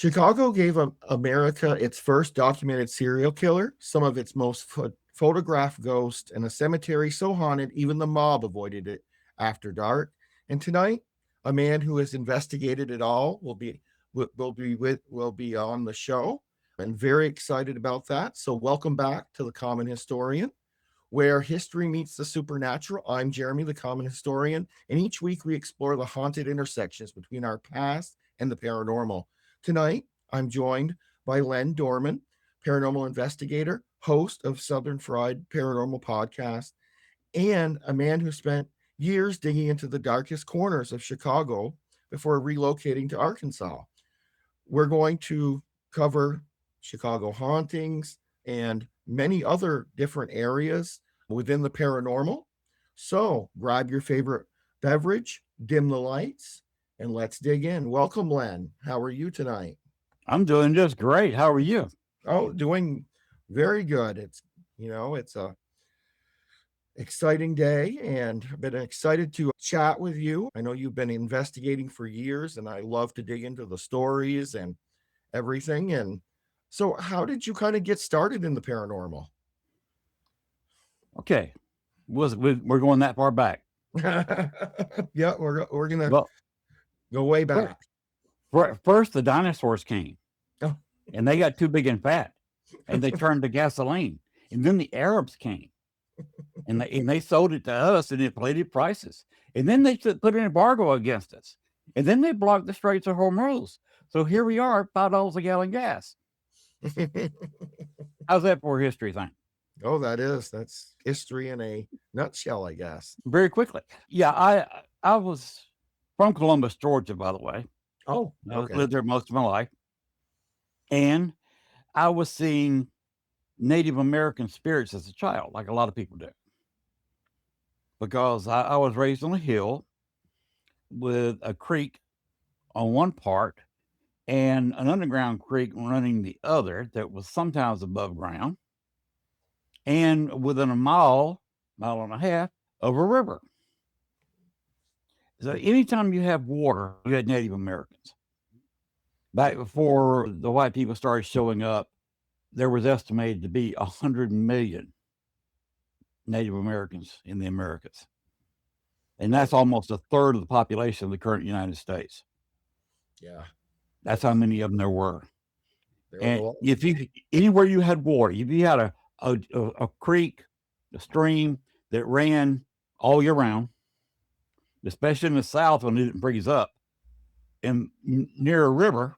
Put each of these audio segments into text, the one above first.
Chicago gave America its first documented serial killer, some of its most photographed ghosts, and a cemetery so haunted even the mob avoided it after dark. And tonight, a man who has investigated it all will be on the show. I'm very excited about that. So welcome back to the Common Historian, where history meets the supernatural. I'm Jeremy, the Common Historian, and each week we explore the haunted intersections between our past and the paranormal. Tonight, I'm joined by Len Dorman, paranormal investigator, host of Southern Fried Paranormal Podcast, and a man who spent years digging into the darkest corners of Chicago before relocating to Arkansas. We're going to cover Chicago hauntings and many other different areas within the paranormal. So grab your favorite beverage, dim the lights, and let's dig in. Welcome, Len. How are you tonight? I'm doing just great. How are you? Oh, doing very good. It's a exciting day, and I've been excited to chat with you. I know you've been investigating for years, and I love to dig into the stories and everything. And so how did you kind of get started in the paranormal? Okay. We're going that far back. Yeah, we're gonna Well, go way back. first the dinosaurs came, Oh. and they got too big and fat, and they turned to gasoline. And then the Arabs came, and they sold it to us at inflated prices. And then they put an embargo against us. And then they blocked the Straits of Hormuz. So here we are, $5 a gallon gas. How's that for a history thing? Oh, that's history in a nutshell, I guess. Very quickly. Yeah, I was from Columbus, Georgia, by the way. Oh, okay. I lived there most of my life. And I was seeing Native American spirits as a child, like a lot of people do. Because I was raised on a hill with a creek on one part and an underground creek running the other that was sometimes above ground, and within a mile and a half of a river. So anytime you have water, you had Native Americans. Back before the white people started showing up, there was estimated to be 100 million Native Americans in the Americas. And that's almost a third of the population of the current United States. Yeah. That's how many of them there were. And if anywhere you had water, if you had a creek, a stream that ran all year round, especially in the South when it didn't freeze up, and near a river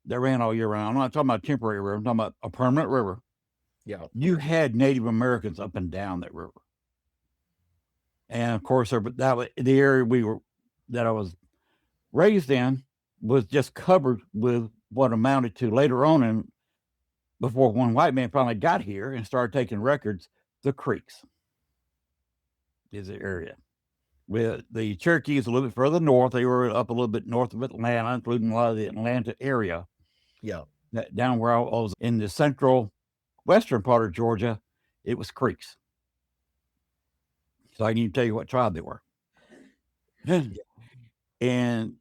that ran all year round, I'm not talking about a temporary river, I'm talking about a permanent river. Yeah. You had Native Americans up and down that river. And of course, the area that I was raised in was just covered with what amounted to later on, and before one white man finally got here and started taking records, the creeks is the area. With the Cherokees a little bit further north, they were up a little bit north of Atlanta, including a lot of the Atlanta area. Yeah. Down where I was in the central western part of Georgia, it was creeks. So I can even tell you what tribe they were. And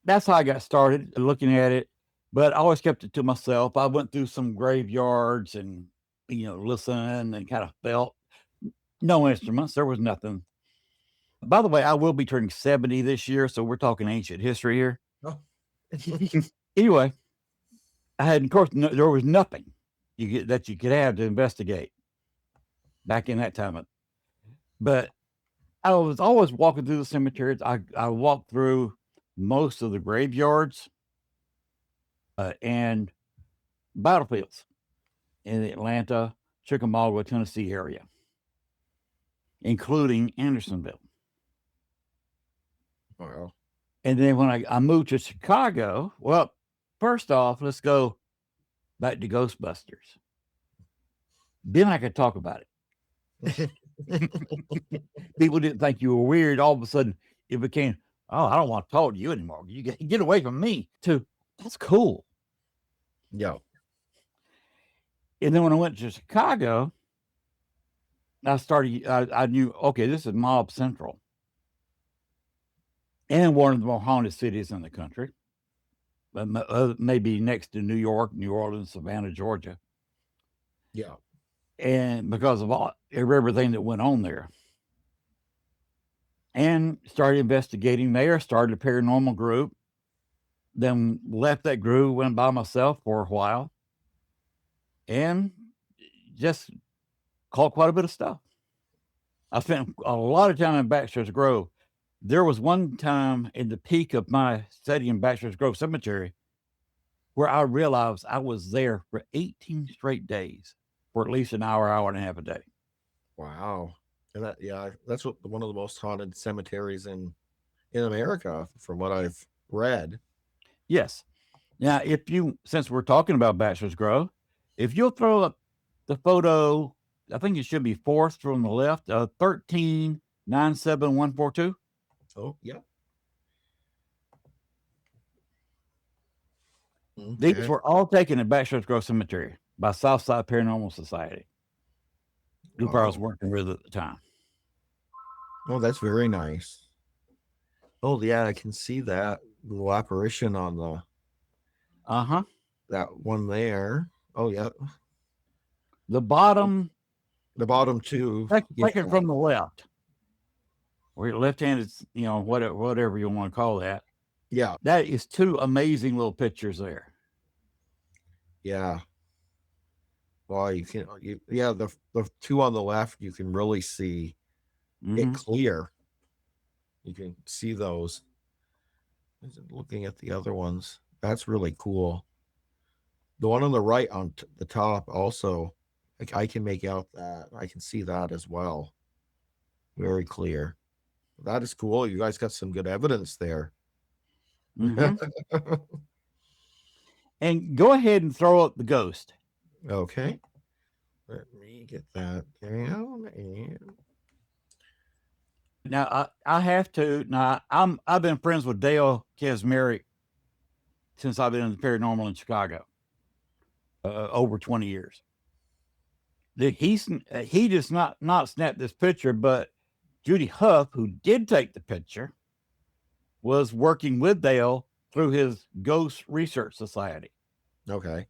that's how I got started looking at it. But I always kept it to myself. I went through some graveyards and, listened and kind of felt. No instruments. There was nothing. By the way, I will be turning 70 this year, so we're talking ancient history here. Oh. Anyway, of course, there was nothing that you could have to investigate back in that time. But I was always walking through the cemeteries. I walked through most of the graveyards and battlefields in the Atlanta, Chickamauga, Tennessee area, including Andersonville. Wow. And then when I moved to Chicago, well, first off, let's go back to Ghostbusters. Then I could talk about it. People didn't think you were weird. All of a sudden, it became, oh, I don't want to talk to you anymore. You get away from me. That's cool. Yeah. And then when I went to Chicago, I knew, okay, this is Mob Central and one of the more haunted cities in the country. maybe next to New York, New Orleans, Savannah, Georgia. Yeah. And because of everything that went on there. And started investigating there, started a paranormal group, then left that group, went by myself for a while, and just caught quite a bit of stuff. I spent a lot of time in Bachelor's Grove. There was one time in the peak of my study in Bachelor's Grove Cemetery where I realized I was there for 18 straight days for at least an hour, hour and a half a day. Wow. And that's one of the most haunted cemeteries in America, from what I've read. Yes. Now, since we're talking about Bachelor's Grove, if you'll throw up the photo, I think it should be fourth from the left, 1397142. Oh, yeah. These Okay. were all taken at Bachelor's Grove Cemetery by Southside Paranormal Society, who I was working with at the time. Oh, that's very nice. Oh, yeah, I can see that little apparition on the that one there. Oh, yeah. The bottom two. Second from the left. Where your left-handed, whatever you want to call that. Yeah. That is two amazing little pictures there. Yeah. Well, you can, the two on the left, you can really see it clear. You can see those. Looking at the other ones, that's really cool. The one on the right on the top also, I can make out that. I can see that as well. Very clear. That is cool. You guys got some good evidence there. And go ahead and throw up the ghost. Okay. Let me get that down. And now I have to. Now I've been friends with Dale Kaczmarek since I've been in the paranormal in Chicago. Over 20 years. He does not snap this picture, but Judy Huff, who did take the picture, was working with Dale through his Ghost Research Society. Okay.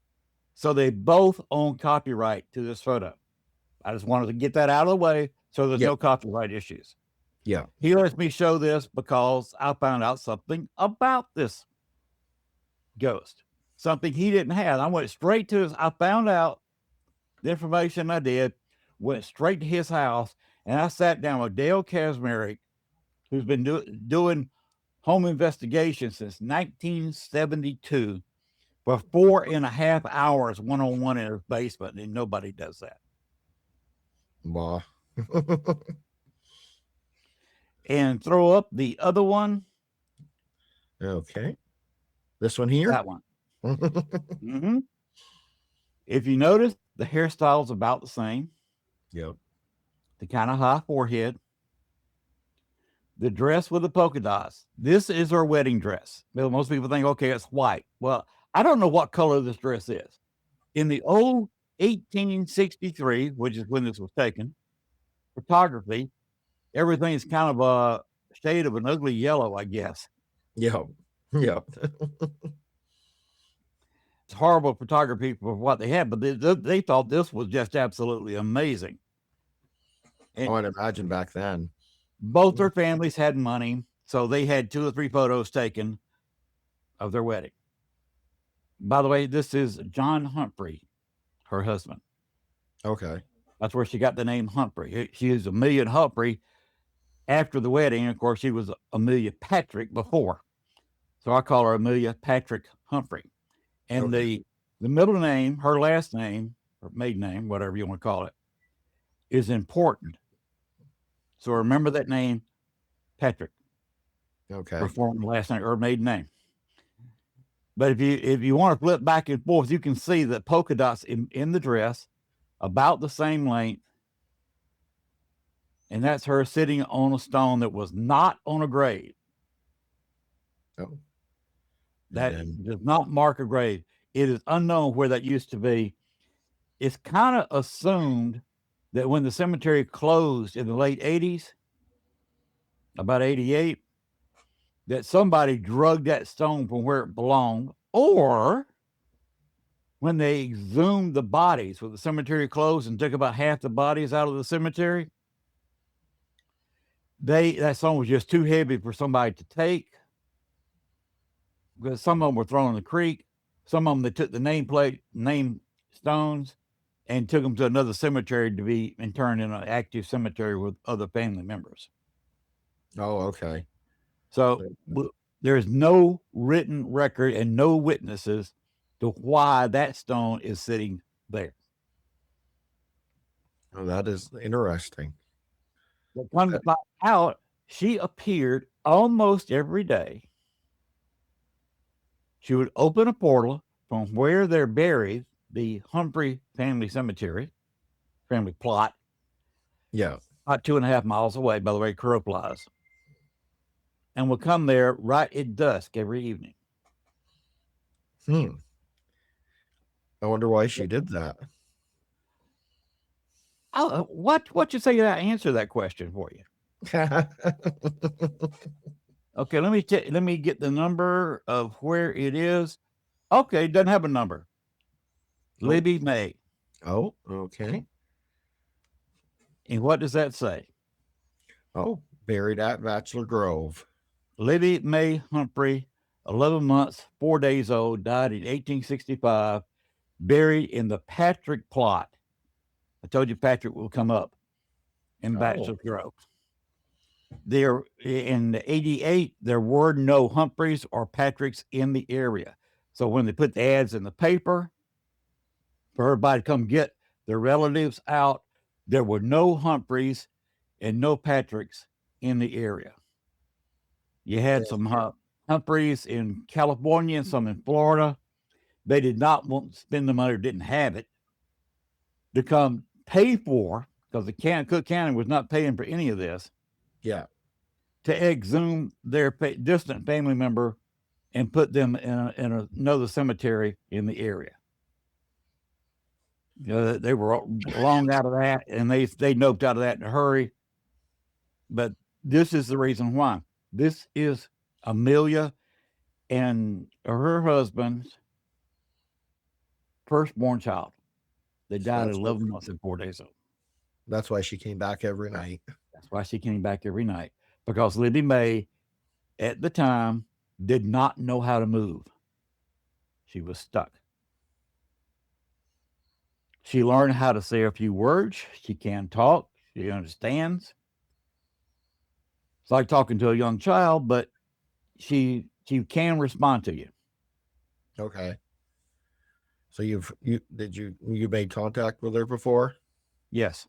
So they both own copyright to this photo. I just wanted to get that out of the way so there's no copyright issues. Yeah. He lets me show this because I found out something about this ghost, something he didn't have. I went straight to I found out the information I did, went straight to his house, and I sat down with Dale Kaczmarek, who's been doing home investigation since 1972 for 4.5 hours one-on-one in his basement, and nobody does that. Wow. And throw up the other one. Okay. This one here? That one. If you notice, the hairstyle's about the same. Yep. The kind of high forehead. The dress with the polka dots. This is her wedding dress. Well, most people think, okay, it's white. Well, I don't know what color this dress is. In the old 1863, which is when this was taken, photography, everything is kind of a shade of an ugly yellow, I guess. Yep. Yep. It's horrible photography for what they had, but they thought this was just absolutely amazing. And I would imagine back then. Both their families had money, so they had 2 or 3 photos taken of their wedding. By the way, this is John Humphrey, her husband. Okay. That's where she got the name Humphrey. She is Amelia Humphrey after the wedding. Of course, she was Amelia Patrick before. So I call her Amelia Patrick Humphrey. And the middle name, her last name, or maiden name, whatever you want to call it, is important. So remember that name, Patrick. Okay. Her former last name or maiden name. But if you want to flip back and forth, you can see that polka dots in the dress, about the same length. And that's her sitting on a stone that was not on a grave. Oh. That does not mark a grave. It is unknown where that used to be. It's kind of assumed that when the cemetery closed in the late 80s, about 88, that somebody drugged that stone from where it belonged Or when they exhumed the bodies with the cemetery closed and took about half the bodies out of the cemetery, that stone was just too heavy for somebody to take, because some of them were thrown in the creek. Some of them, they took the name stones and took them to another cemetery to be interned in an active cemetery with other family members. Oh, okay. So there's no written record and no witnesses to why that stone is sitting there. Oh, that is interesting. But come to find out, she appeared almost every day. She would open a portal from where they're buried, the Humphrey family cemetery, family plot. Yeah. About 2.5 miles away, by the way, crow flies. And would come there right at dusk every evening. I wonder why she did that. What you say that I answer that question for you? Okay, let me get the number of where it is. Okay, it doesn't have a number. Nope. Libby May. Oh, okay. And what does that say? Oh, buried at Bachelor Grove. Libby May Humphrey, 11 months, 4 days old, died in 1865, buried in the Patrick plot. I told you Patrick will come up in Bachelor Grove. There in 88, there were no Humphreys or Patricks in the area. So when they put the ads in the paper for everybody to come get their relatives out, there were no Humphreys and no Patricks in the area. You had some Humphreys in California and some in Florida. They did not want to spend the money or didn't have it to come pay for, because the Cook County was not paying for any of this. Yeah. To exhume their distant family member and put them in another cemetery in the area. They were long out of that, and they noped out of that in a hurry. But this is the reason why. This is Amelia and her husband's firstborn child. They died at 11 months and 4 days old. That's why she came back every night. That's why she came back every night, because Libby May at the time did not know how to move. She was stuck. She learned how to say a few words. She can talk. She understands. It's like talking to a young child, but she can respond to you. Okay. So you made contact with her before? Yes.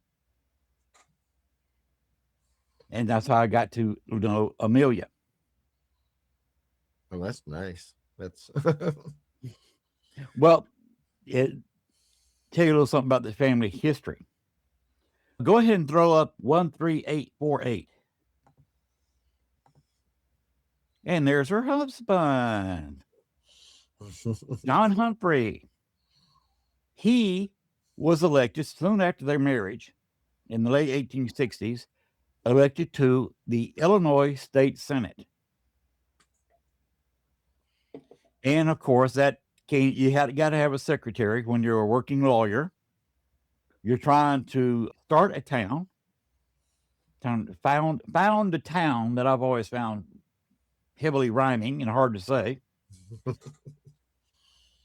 And that's how I got to know Amelia. Oh, that's nice. That's well, tell you a little something about the family history. Go ahead and throw up 13848. And there's her husband, John Humphrey. He was elected soon after their marriage in the late 1860s, elected to the Illinois State Senate. And of course, got to have a secretary when you're a working lawyer. You're trying to start a town, found a town that I've always found heavily rhyming and hard to say.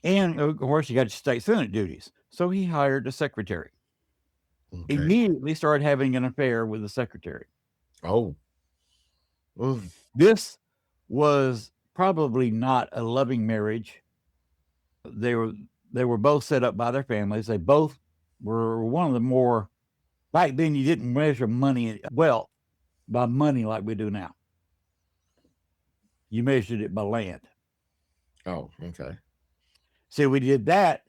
And of course, you got your state senate duties. So he hired a secretary. Okay. Immediately started having an affair with the secretary. Oh. This was probably not a loving marriage. They were both set up by their families. They both were one of the more, back then you didn't measure money, wealth by money like we do now. You measured it by land. Oh, okay. See, we did that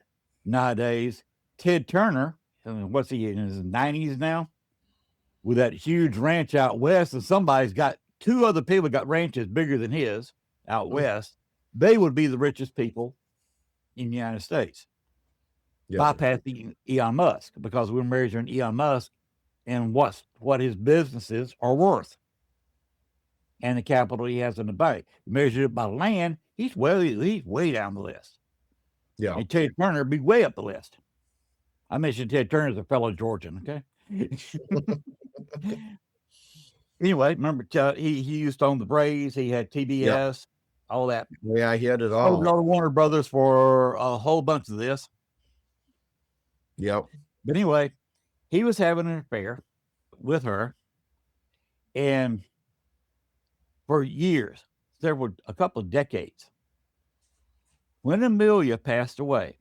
nowadays. Ted Turner, what's he in his 90s now? With that huge ranch out west, and somebody's got two other people got ranches bigger than his out west. They would be the richest people in the United States. Yeah. Bypassing Elon Musk, because we're measuring Elon Musk and what his businesses are worth. and the capital he has in the bank. Measured it by land, he's way down the list. Yeah. And Ted Turner be way up the list. I mentioned Ted Turner as a fellow Georgian, okay? Anyway, remember, he used to own the Braves. He had TBS, all that. Yeah, he had it Sold all. to Warner Brothers for a whole bunch of this. Yep. But anyway, he was having an affair with her. And for years, a couple of decades, when Amelia passed away,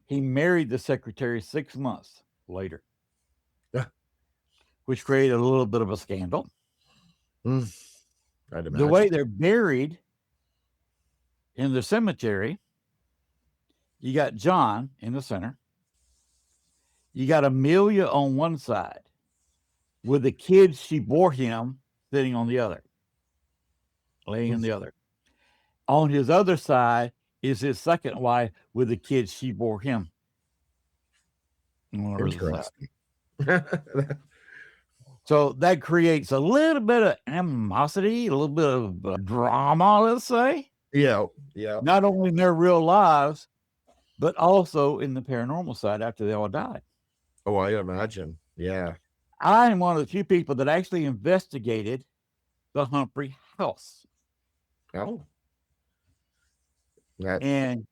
he married the secretary 6 months later, which created a little bit of a scandal. I'd imagine. The way they're buried in the cemetery, you got John in the center. You got Amelia on one side with the kids she bore him sitting on the other, laying in the other. On his other side is his second wife with the kids she bore him. Interesting. So that creates a little bit of animosity, a little bit of drama, let's say. Yeah. Not only in their real lives, but also in the paranormal side after they all died. Oh, I imagine. Yeah. I am one of the few people that actually investigated the Humphrey house. Oh. And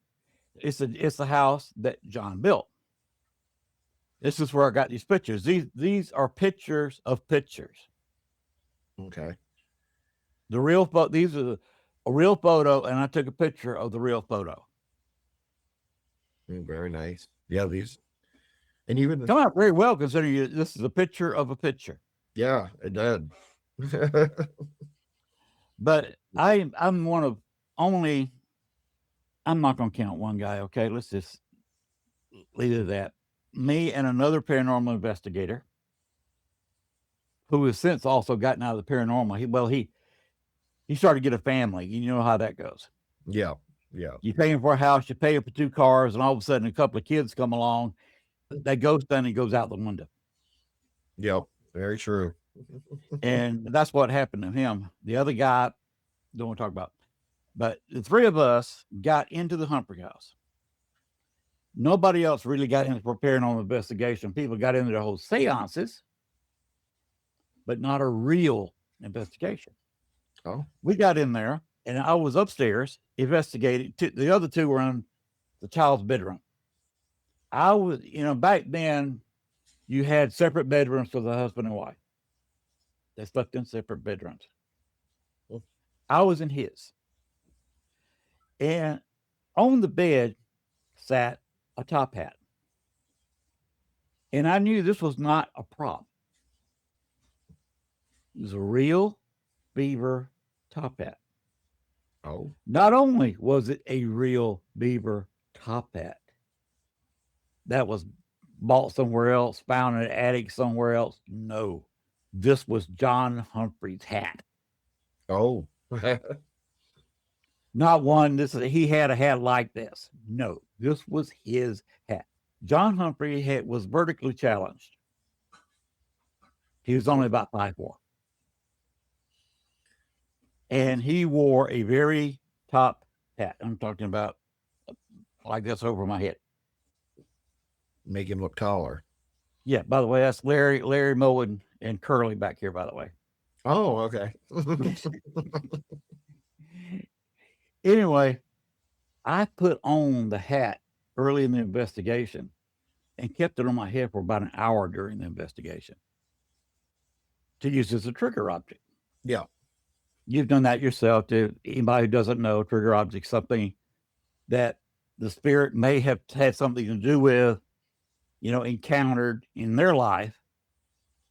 it's a house that John built. This is where I got these pictures. These are pictures of pictures. Okay. The real photo. These are a real photo, and I took a picture of the real photo. Very nice. Yeah, these, and even come out very well considering this is a picture of a picture. Yeah, it did. But I'm one of only. I'm not going to count one guy. Okay, let's just leave it at that. Me and another paranormal investigator who has since also gotten out of the paranormal. He started to get a family. You know how that goes. Yeah. You pay him for a house, you pay him for 2 cars, and all of a sudden a couple of kids come along. That ghost then he goes out the window. Yep, very true. And that's what happened to him. The other guy, don't want to talk about. But the 3 of us got into the Humphrey house. Nobody else really got into paranormal investigation. People got into their whole seances, but not a real investigation. Oh. We got in there, and I was upstairs investigating. The other 2 were in the child's bedroom. I was, back then, you had separate bedrooms for the husband and wife. They slept in separate bedrooms. I was in his. And on the bed sat a top hat. And I knew this was not a prop. It was a real beaver top hat. Oh. Not only was it a real beaver top hat that was bought somewhere else, found in an attic somewhere else. No, this was John Humphrey's hat. Oh. Not one, he had a hat like this. No, this was his hat. John Humphrey was vertically challenged. He was only about 5'4". And he wore a very top hat. I'm talking about like this over my head. Make him look taller. Yeah, by the way, that's Larry Moe and Curly back here, by the way. Oh, okay. Anyway, I put on the hat early in the investigation and kept it on my head for about an hour during the investigation to use as a trigger object. Yeah. You've done that yourself. To anybody who doesn't know, trigger object, something that the spirit may have had something to do with, encountered in their life.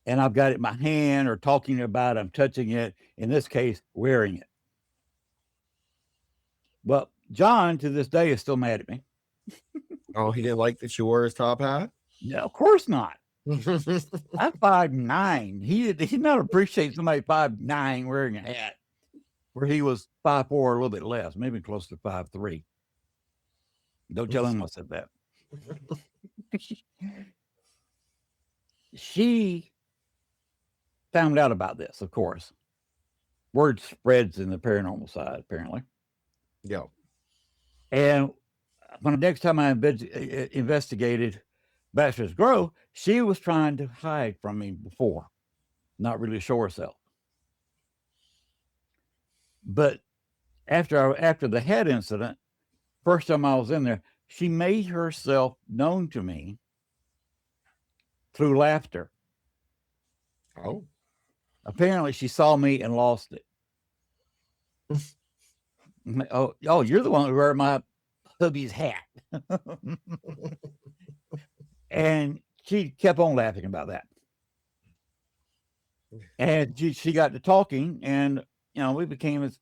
And I've got it in my hand or talking about it, I'm touching it, in this case, wearing it. Well, John, to this day, is still mad at me. Oh, he didn't like that you wore his top hat? No, of course not. I'm 5'9". He did not appreciate somebody 5'9" wearing a hat where he was 5'4", a little bit less, maybe close to 5'3". Don't tell him I said that. She found out about this, of course, word spreads in the paranormal side, apparently. Yeah. And when the next time I investigated Bachelor's Grove, she was trying to hide from me before, not really show herself. But after the head incident, first time I was in there, she made herself known to me through laughter. Oh. Apparently, she saw me and lost it. Oh, you're the one who wear my hubby's hat. And she kept on laughing about that. And she got to talking, and we became as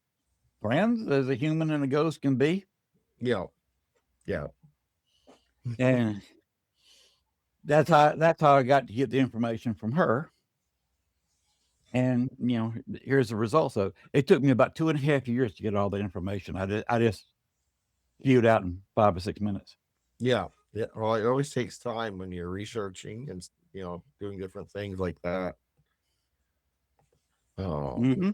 friends as a human and a ghost can be. Yeah. Yeah. And that's how I got to get the information from her. And here's the results of it. It took me about 2.5 years to get all the information. I just spewed out in 5 or 6 minutes. Yeah. Yeah. Well, it always takes time when you're researching and doing different things like that. Oh. Mm-hmm.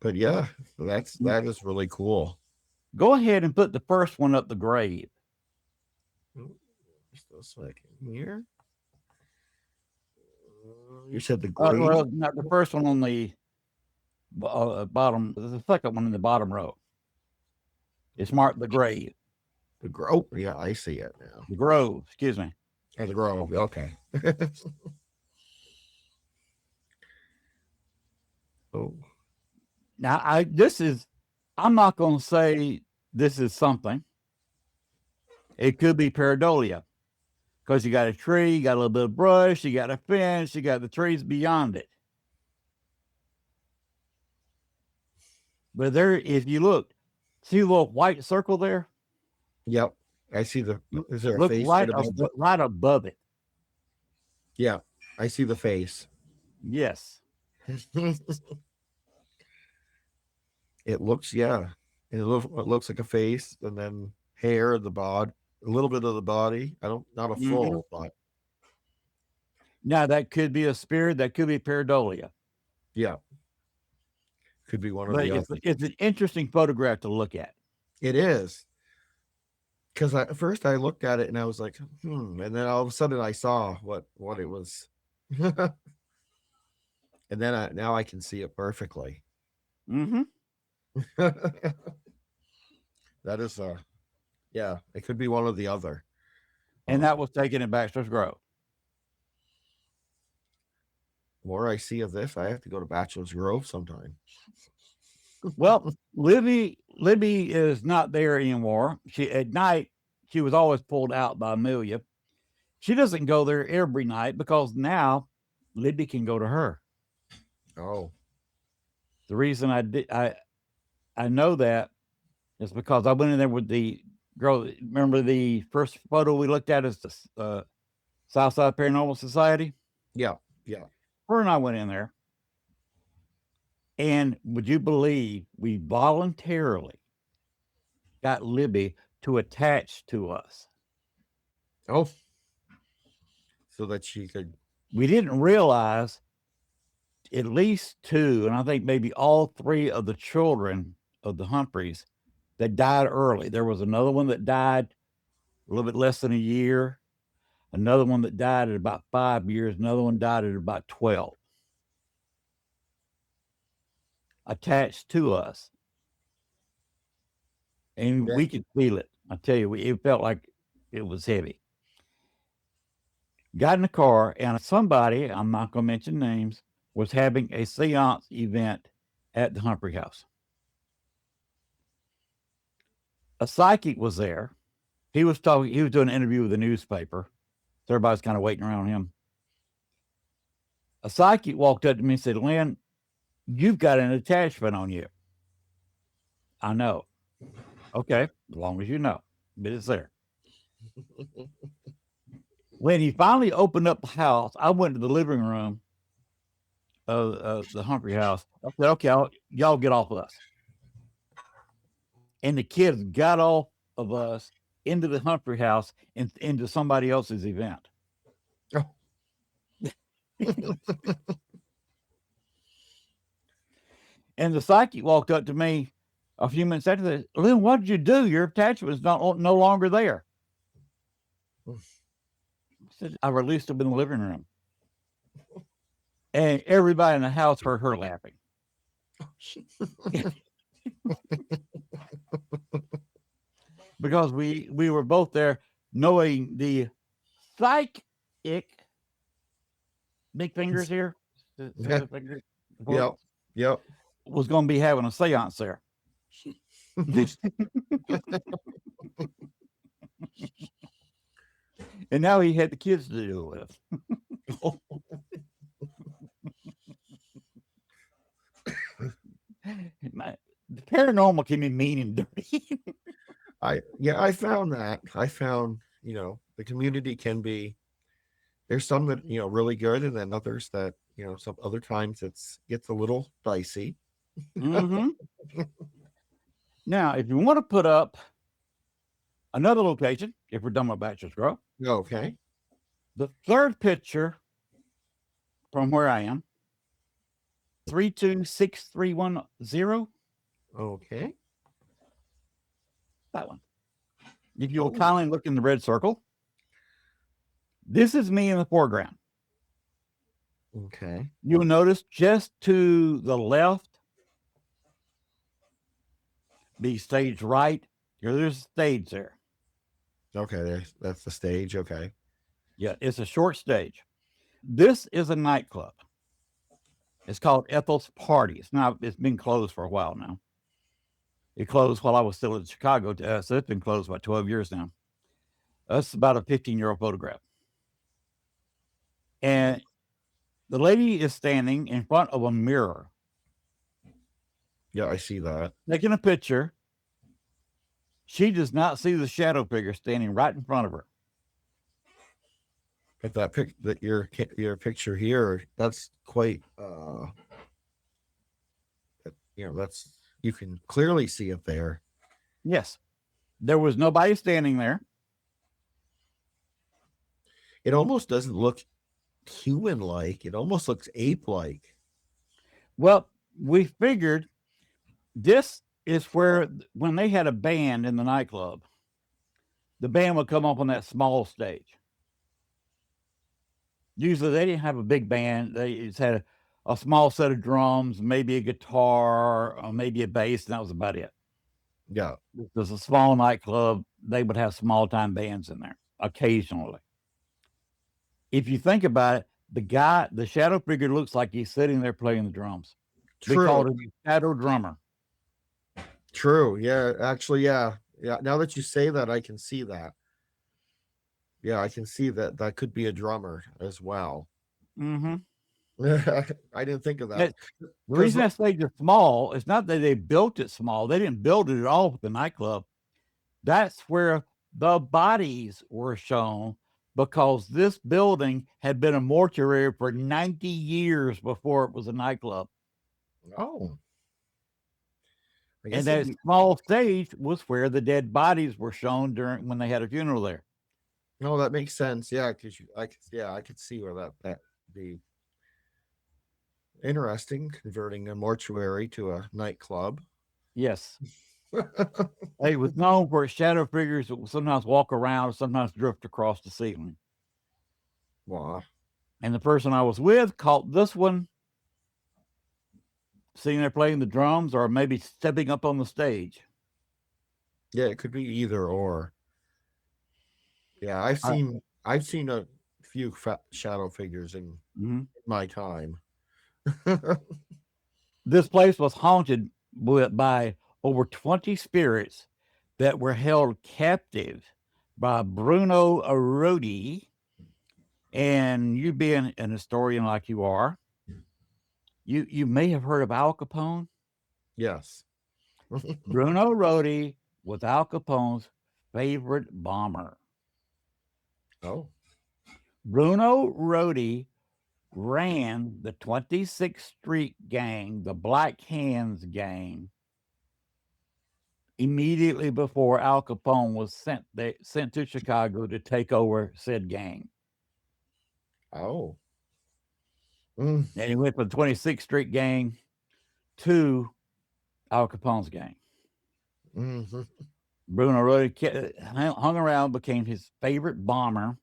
But yeah, that is really cool. Go ahead and put the first one up the grave. Just a second here. You said the grave? Well, not the first one on the bottom. The second one in the bottom row. It's marked the grave. The grove? Yeah, I see it now. The grove, excuse me. Oh, the grove. Okay. Oh. Now, I'm not going to say this is something. It could be pareidolia, because you got a tree, you got a little bit of brush, you got a fence, you got the trees beyond it. But there, if you look, see the little white circle there? Yep. I see is there a face right above it? Yeah, I see the face. Yes. It looks, yeah. It looks like a face, and then hair, the bod, a little bit of the body. Not a full, but now that could be a spirit, that could be pareidolia. Yeah, could be one of the other. It's an interesting photograph to look at. It is, because at first I looked at it and I was like, and then all of a sudden I saw what it was, and then now I can see it perfectly. Mm-hmm. That is yeah, it could be one or the other. And that was taken at Bachelor's Grove. The more I see of this, I have to go to Bachelor's Grove sometime. Well, Libby is not there anymore. At night, she was always pulled out by Amelia. She doesn't go there every night because now Libby can go to her. Oh. The reason I know that is because I went in there with the girl. Remember the first photo we looked at is the Southside Paranormal Society? Yeah, yeah. Her and I went in there. And would you believe we voluntarily got Libby to attach to us? Oh. So that she could. We didn't realize at least 2, and I think maybe all 3 of the children of the Humphreys that died early. There was another one that died a little bit less than a year, another one that died at about 5 years, another one died at about 12. Attached to us. And we could feel it. I tell you, it felt like it was heavy. Got in the car, and somebody, I'm not going to mention names, was having a seance event at the Humphrey house. A psychic was there. He was doing an interview with a newspaper. So everybody's kind of waiting around him. A psychic walked up to me and said, "Len, you've got an attachment on you." I know. Okay, as long as you know. But it's there. When he finally opened up the house, I went to the living room of the Humphrey house. I said, "Okay, y'all get off of us." And the kids got off of us into the Humphrey house and into somebody else's event. Oh. And the psychic walked up to me a few minutes after that. Len, what did you do? Your attachment is no longer there. I said, I released them in the living room. And everybody in the house heard her laughing. Because we were both there knowing the psychic, big fingers here, Yeah. fingers, Yep. was going to be having a seance there. And now he had the kids to deal with. The paranormal can be mean and dirty. I found that. I found, the community can be, there's some that, really good, and then others that, some other times gets a little dicey. Mm-hmm. Now, if you want to put up another location, if we're done with Bachelor's Grove. Okay. The third picture from where I am, 326310. Okay. That one. If you'll kindly look in the red circle, this is me in the foreground. Okay. You'll notice just to the left, be stage right. There's a stage there. Okay, that's the stage. Okay. Yeah, it's a short stage. This is a nightclub. It's called Ethel's Party. It's been closed for a while now. It closed while I was still in Chicago, so it's been closed about 12 years now. That's about a 15-year-old photograph. And the lady is standing in front of a mirror. Yeah, I see that. Taking a picture. She does not see the shadow figure standing right in front of her. But that your picture here, that's quite that's, you can clearly see it there. Yes. There was nobody standing there. It almost doesn't look human-like. It almost looks ape-like. Well, we figured this is where, when they had a band in the nightclub, the band would come up on that small stage. Usually they didn't have a big band. They just had a small set of drums, maybe a guitar, or maybe a bass, and that was about it. Yeah. It was a small nightclub. They would have small-time bands in there occasionally. If you think about it, the shadow figure looks like he's sitting there playing the drums. True. We called him a shadow drummer. True. Yeah, actually, yeah. Now that you say that, I can see that. Yeah, I can see that could be a drummer as well. Mm-hmm. I didn't think of that. The reason that stage is small, it's not that they built it small. They didn't build it at all with the nightclub. That's where the bodies were shown, because this building had been a mortuary for 90 years before it was a nightclub. Oh. And that small stage was where the dead bodies were shown when they had a funeral there. No, that makes sense. Yeah, because I could see where that be interesting, converting a mortuary to a nightclub. Yes. It was known for its shadow figures that would sometimes walk around or sometimes drift across the ceiling. Wow. And the person I was with caught this one sitting there playing the drums, or maybe stepping up on the stage. Yeah, it could be either or. Yeah, I've seen a few shadow figures in my time. This place was haunted by over 20 spirits that were held captive by Bruno Arodi. And you being an historian like you are, you may have heard of Al Capone. Yes. Bruno Arodi was Al Capone's favorite bomber. Oh. Bruno Arodi ran the 26th Street gang, the Black Hands gang, immediately before Al Capone was sent to Chicago to take over said gang. Oh. And he went from the 26th Street gang to Al Capone's gang. Mhm. Bruno really hung around, became his favorite bomber.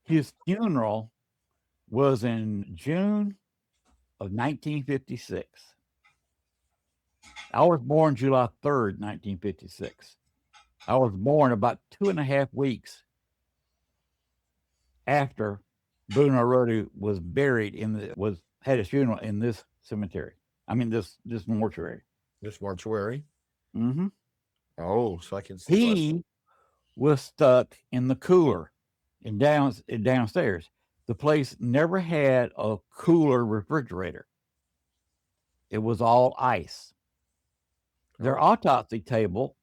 His funeral was in June of 1956. I was born July 3rd, 1956. I was born about 2.5 weeks after Bruno Rodi was buried had his funeral in this cemetery. I mean, this mortuary. This mortuary. Mm-hmm. Oh, so I can see. He was stuck in the cooler downstairs. The place never had a cooler refrigerator. It was all ice. Their autopsy table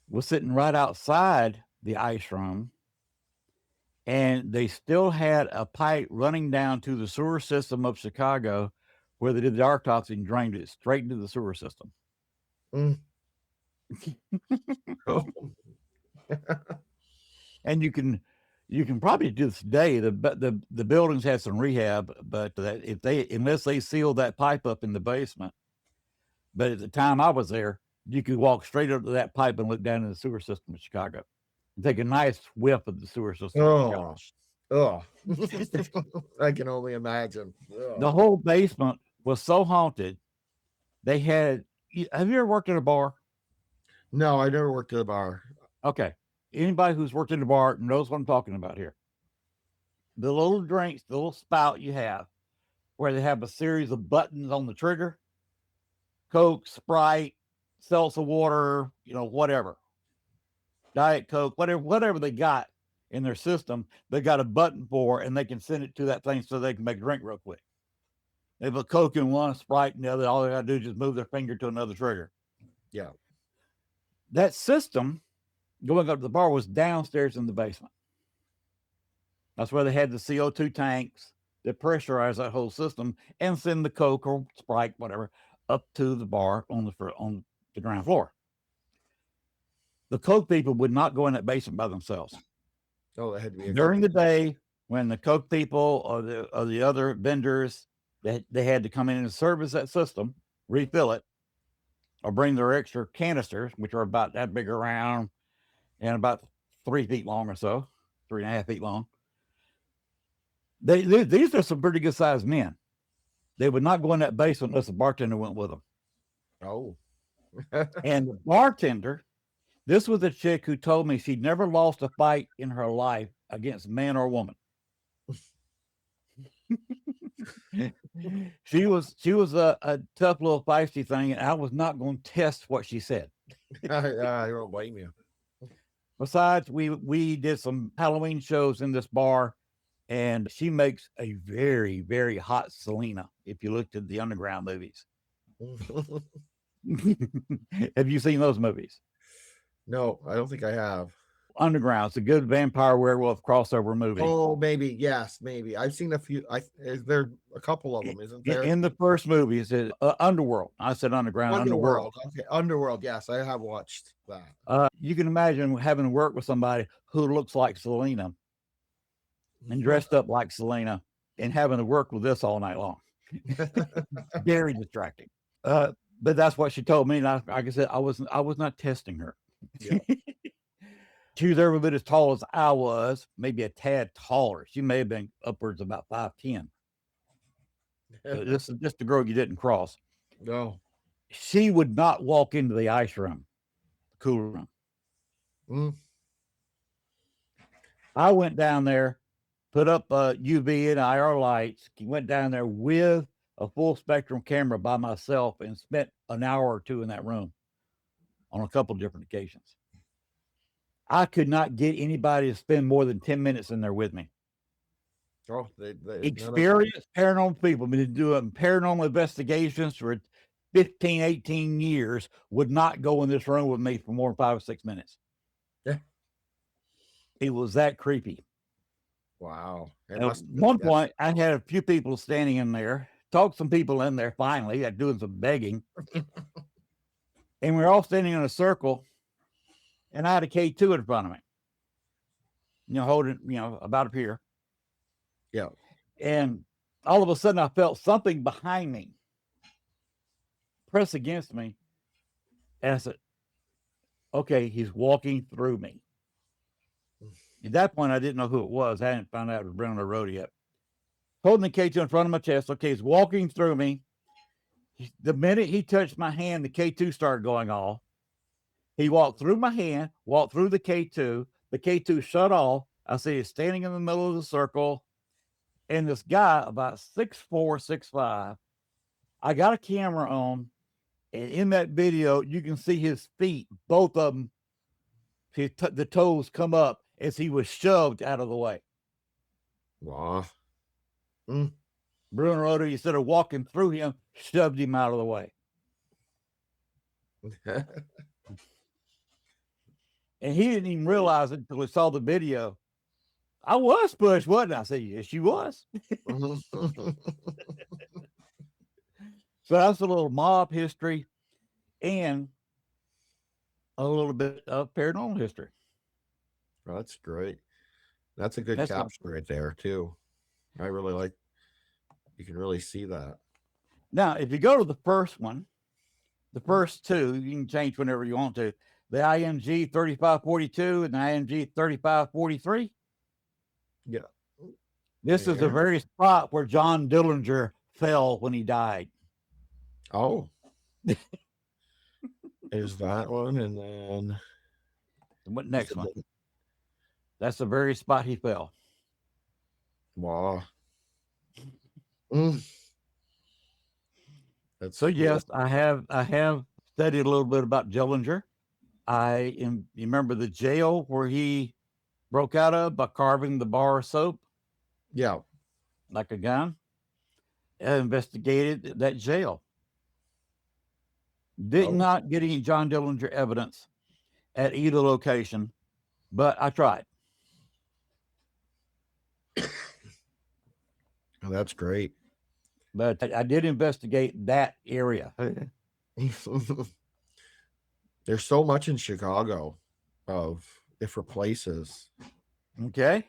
was sitting right outside the ice room, and they still had a pipe running down to the sewer system of Chicago where they did the autopsy and drained it straight into the sewer system. Mm. And you can probably do this today. The buildings had some rehab, but unless they sealed that pipe up in the basement. But at the time I was there, you could walk straight up to that pipe and look down in the sewer system of Chicago and take a nice whiff of the sewer system. Oh, I can only imagine. The whole basement was so haunted. They had. Have you ever worked at a bar? No, I never worked at a bar. Okay. Anybody who's worked in a bar knows what I'm talking about here. The little drinks, the little spout you have, where they have a series of buttons on the trigger. Coke, Sprite, seltzer water, whatever. Diet Coke, whatever they got in their system, they got a button for, and they can send it to that thing so they can make a drink real quick. They put Coke in one, Sprite in the other. All they got to do is just move their finger to another trigger. Yeah. That system going up to the bar was downstairs in the basement. That's where they had the CO2 tanks that pressurize that whole system and send the Coke or Sprite, whatever, up to the bar on the ground floor. The Coke people would not go in that basement by themselves. Oh, that had to be during the day when the Coke people or the other vendors they had to come in and service that system, refill it, or bring their extra canisters, which are about that big around and about 3 feet long or so, 3.5 feet long. These are some pretty good sized men. They would not go in that basement unless the bartender went with them. Oh. And the bartender, this was a chick who told me she'd never lost a fight in her life against man or woman. She was a tough little feisty thing, and I was not going to test what she said. I don't blame you. Besides, we did some Halloween shows in this bar, and she makes a very, very hot Selena. If you looked at the Underground movies, have you seen those movies? No, I don't think I have. Underground, it's a good vampire werewolf crossover movie. Oh, maybe. Yes, maybe. I've seen a few. Is there a couple of them, isn't there? In the first movie, it said Underworld. I said Underground. Underworld. Okay, Underworld. Yes, I have watched that. You can imagine having to work with somebody who looks like Selena and dressed up like Selena and having to work with this all night long. Very distracting. But that's what she told me. And like I said, I was not testing her. Yeah. She was every bit as tall as I was, maybe a tad taller. She may have been upwards of about 5'10". This is just the girl you didn't cross. No. She would not walk into the ice room, the cooler room. Mm. I went down there, put up UV and IR lights, went down there with a full spectrum camera by myself and spent an hour or two in that room on a couple different occasions. I could not get anybody to spend more than 10 minutes in there with me. Oh, Experienced paranormal people been doing paranormal investigations for 15, 18 years would not go in this room with me for more than 5 or 6 minutes. Yeah. It was that creepy. Wow. At one point, I had a few people standing in there, talked some people in there finally, doing some begging. And we were all standing in a circle, and I had a K2 in front of me, holding, about up here. Yeah. And all of a sudden, I felt something behind me. press against me. And I said, okay, he's walking through me. At that point, I didn't know who it was. I hadn't found out it was Brown the Road yet. Holding the K2 in front of my chest. Okay, he's walking through me. The minute he touched my hand, the K2 started going off. He walked through my hand, walked through the K2. The K2 shut off. I see he's standing in the middle of the circle. And this guy, about 6'4", 6'5", I got a camera on. And in that video, you can see his feet, both of them, the toes come up as he was shoved out of the way. Wow. Bruno Rota, instead of walking through him, shoved him out of the way. And he didn't even realize it until he saw the video. I was pushed, wasn't I? I said, yes, you was. So that's a little mob history and a little bit of paranormal history. That's great. That's a good caption right there, too. I really like, you can really see that. Now, if you go to the first one, the first two, you can change whenever you want to. The IMG 3542 and the IMG 3543. Yeah. This is the very spot where John Dillinger fell when he died. Oh. There's that one, and then what next one? That's the very spot he fell. Wow. So yes, I have studied a little bit about Dillinger. You remember the jail where he broke out of by carving the bar of soap? Yeah. Like a gun. I investigated that jail. Did not get any John Dillinger evidence at either location, but I tried. Oh, that's great. But I did investigate that area. There's so much in Chicago of different places. Okay.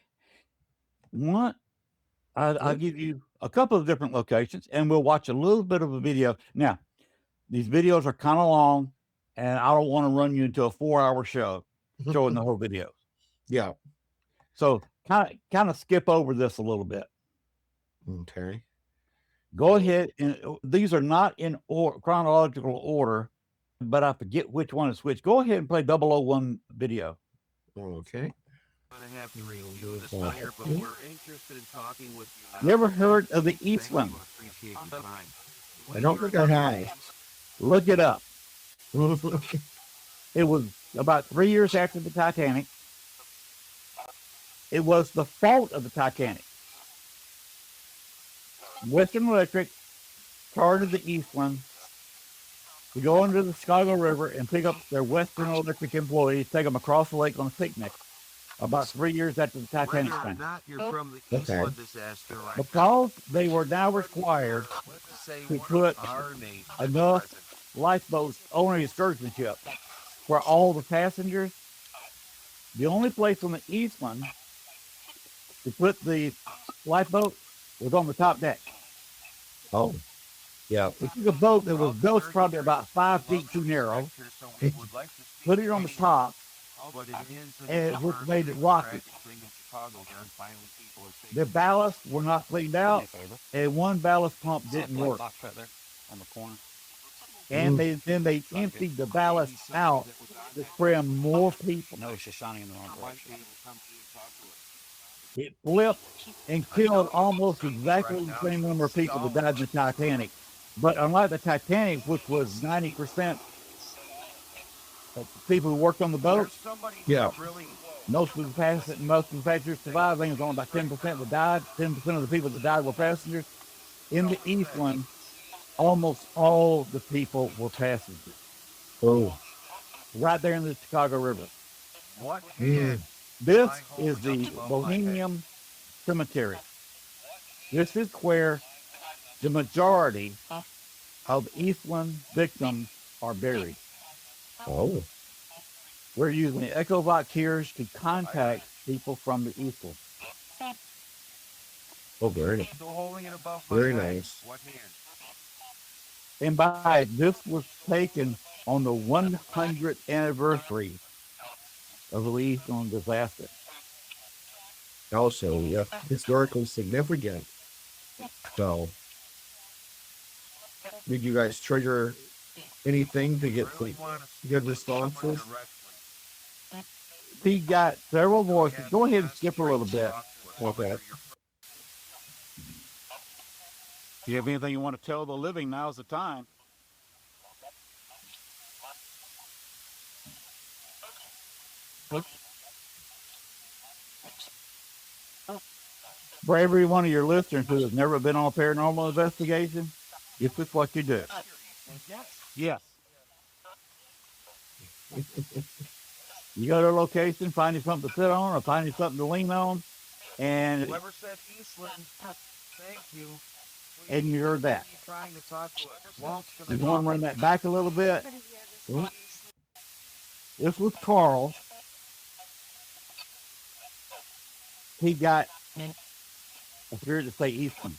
I'll give you a couple of different locations, and we'll watch a little bit of a video. Now, these videos are kind of long, and I don't want to run you into a 4-hour show showing the whole video. Yeah. So kind of skip over this a little bit. Okay. Go ahead, and these are not in chronological order, but I forget which one is which. Go ahead and play 001 video. Okay. You ever heard of the Eastland? I don't think I have. Look it up. It was about 3 years after the Titanic. It was the fault of the Titanic. Western Electric chartered the Eastland to go into the Chicago River and pick up their Western Electric employees, take them across the lake on a picnic. About 3 years after the Titanic sank. Okay. Because they were now required to put enough lifeboats on an excursion ship for all the passengers, the only place on the Eastland to put the lifeboat was on the top deck. Oh. Yeah. We took a boat that was built probably about 5 feet too narrow, put it on the top, and which made it rocky. The ballast were not cleaned out, and one ballast pump didn't work. And then they emptied the ballast out to cram more people. No, it's just shining in the wrong direction. It flipped and killed almost exactly the same number of people that died in the Titanic. But unlike the Titanic, which was 90% of people who worked on the boat, Yeah. most of the passengers survived. I think it was only about 10% that died. 10% of the people that died were passengers. In the Eastland, almost all the people were passengers. Oh. Right there in the Chicago River. What? Yeah. This is the Bohemian Cemetery. This is where the majority of Eastland victims are buried. Oh. We're using the echolocator to contact people from the Eastland. Oh, very nice. Still holding it above my Very head. nice. What hand? And by this was taken on the 100th anniversary of the Eastland disaster. Also, yeah, historically significant. So, did you guys trigger anything to get some good responses? He got several voices. Go ahead and skip a little bit. Okay. If you have anything you want to tell the living, now's the time. For every one of your listeners who has never been on a paranormal investigation, this is what you do. Yes. You go to a location, find you something to sit on or find you something to lean on, and Whoever said Eastland, thank you. and you heard that. Trying to talk to us. You want to run that back a little bit? This was Carl. He got, I feared to say Eastland.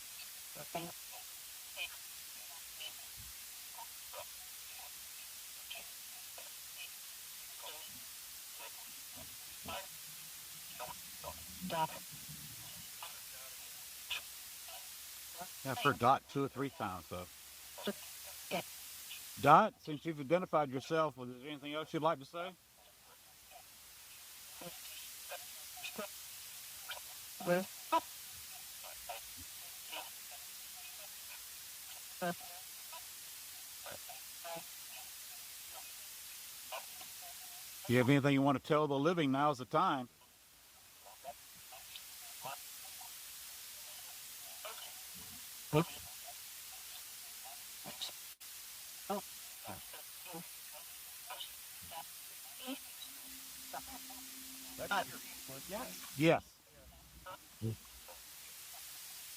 I forgot 2 or 3 times, though. Dot, since you've identified yourself, is there anything else you'd like to say? If you have anything you want to tell the living, now's the time. Yes.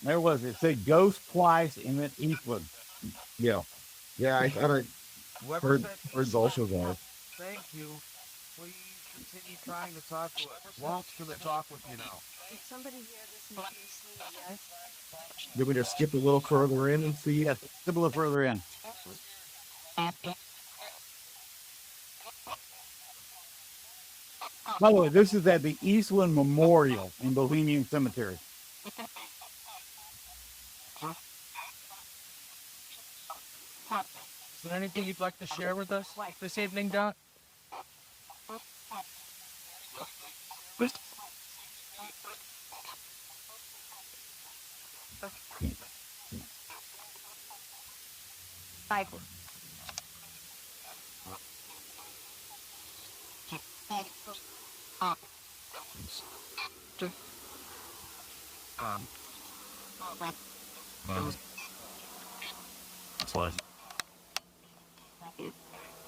There was, it said ghost twice and then Eastland. Yeah. Yeah, I thought I heard also that. Thank you. Please continue trying to talk to us. Wants to talk with you now. Did somebody hear this in Eastland? Yes. Did we just skip a little further in and see? Yes, a little further in. By the way, this is at the Eastland Memorial in Bohemian Cemetery. Is there anything you'd like to share with us this evening, Dot?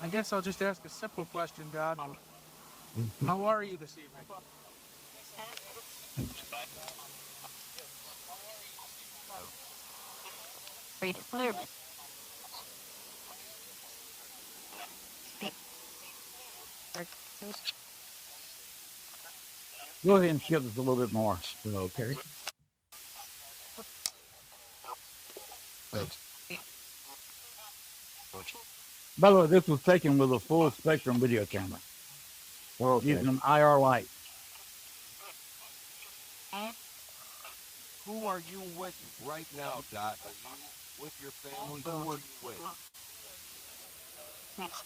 I guess I'll just ask a simple question, Dot. How are you this evening? Go ahead and skip this a little bit more. Okay. By the way, this was taken with a full spectrum video camera Okay. using an IR light. Who are you with right now, Dot? Are you with your family? Who are you with? Yes.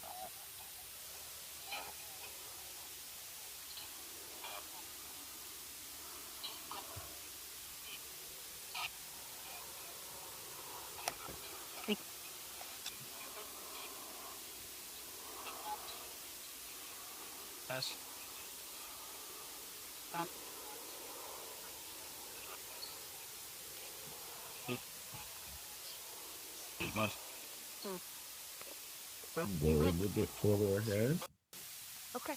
Go a little bit further ahead. Okay.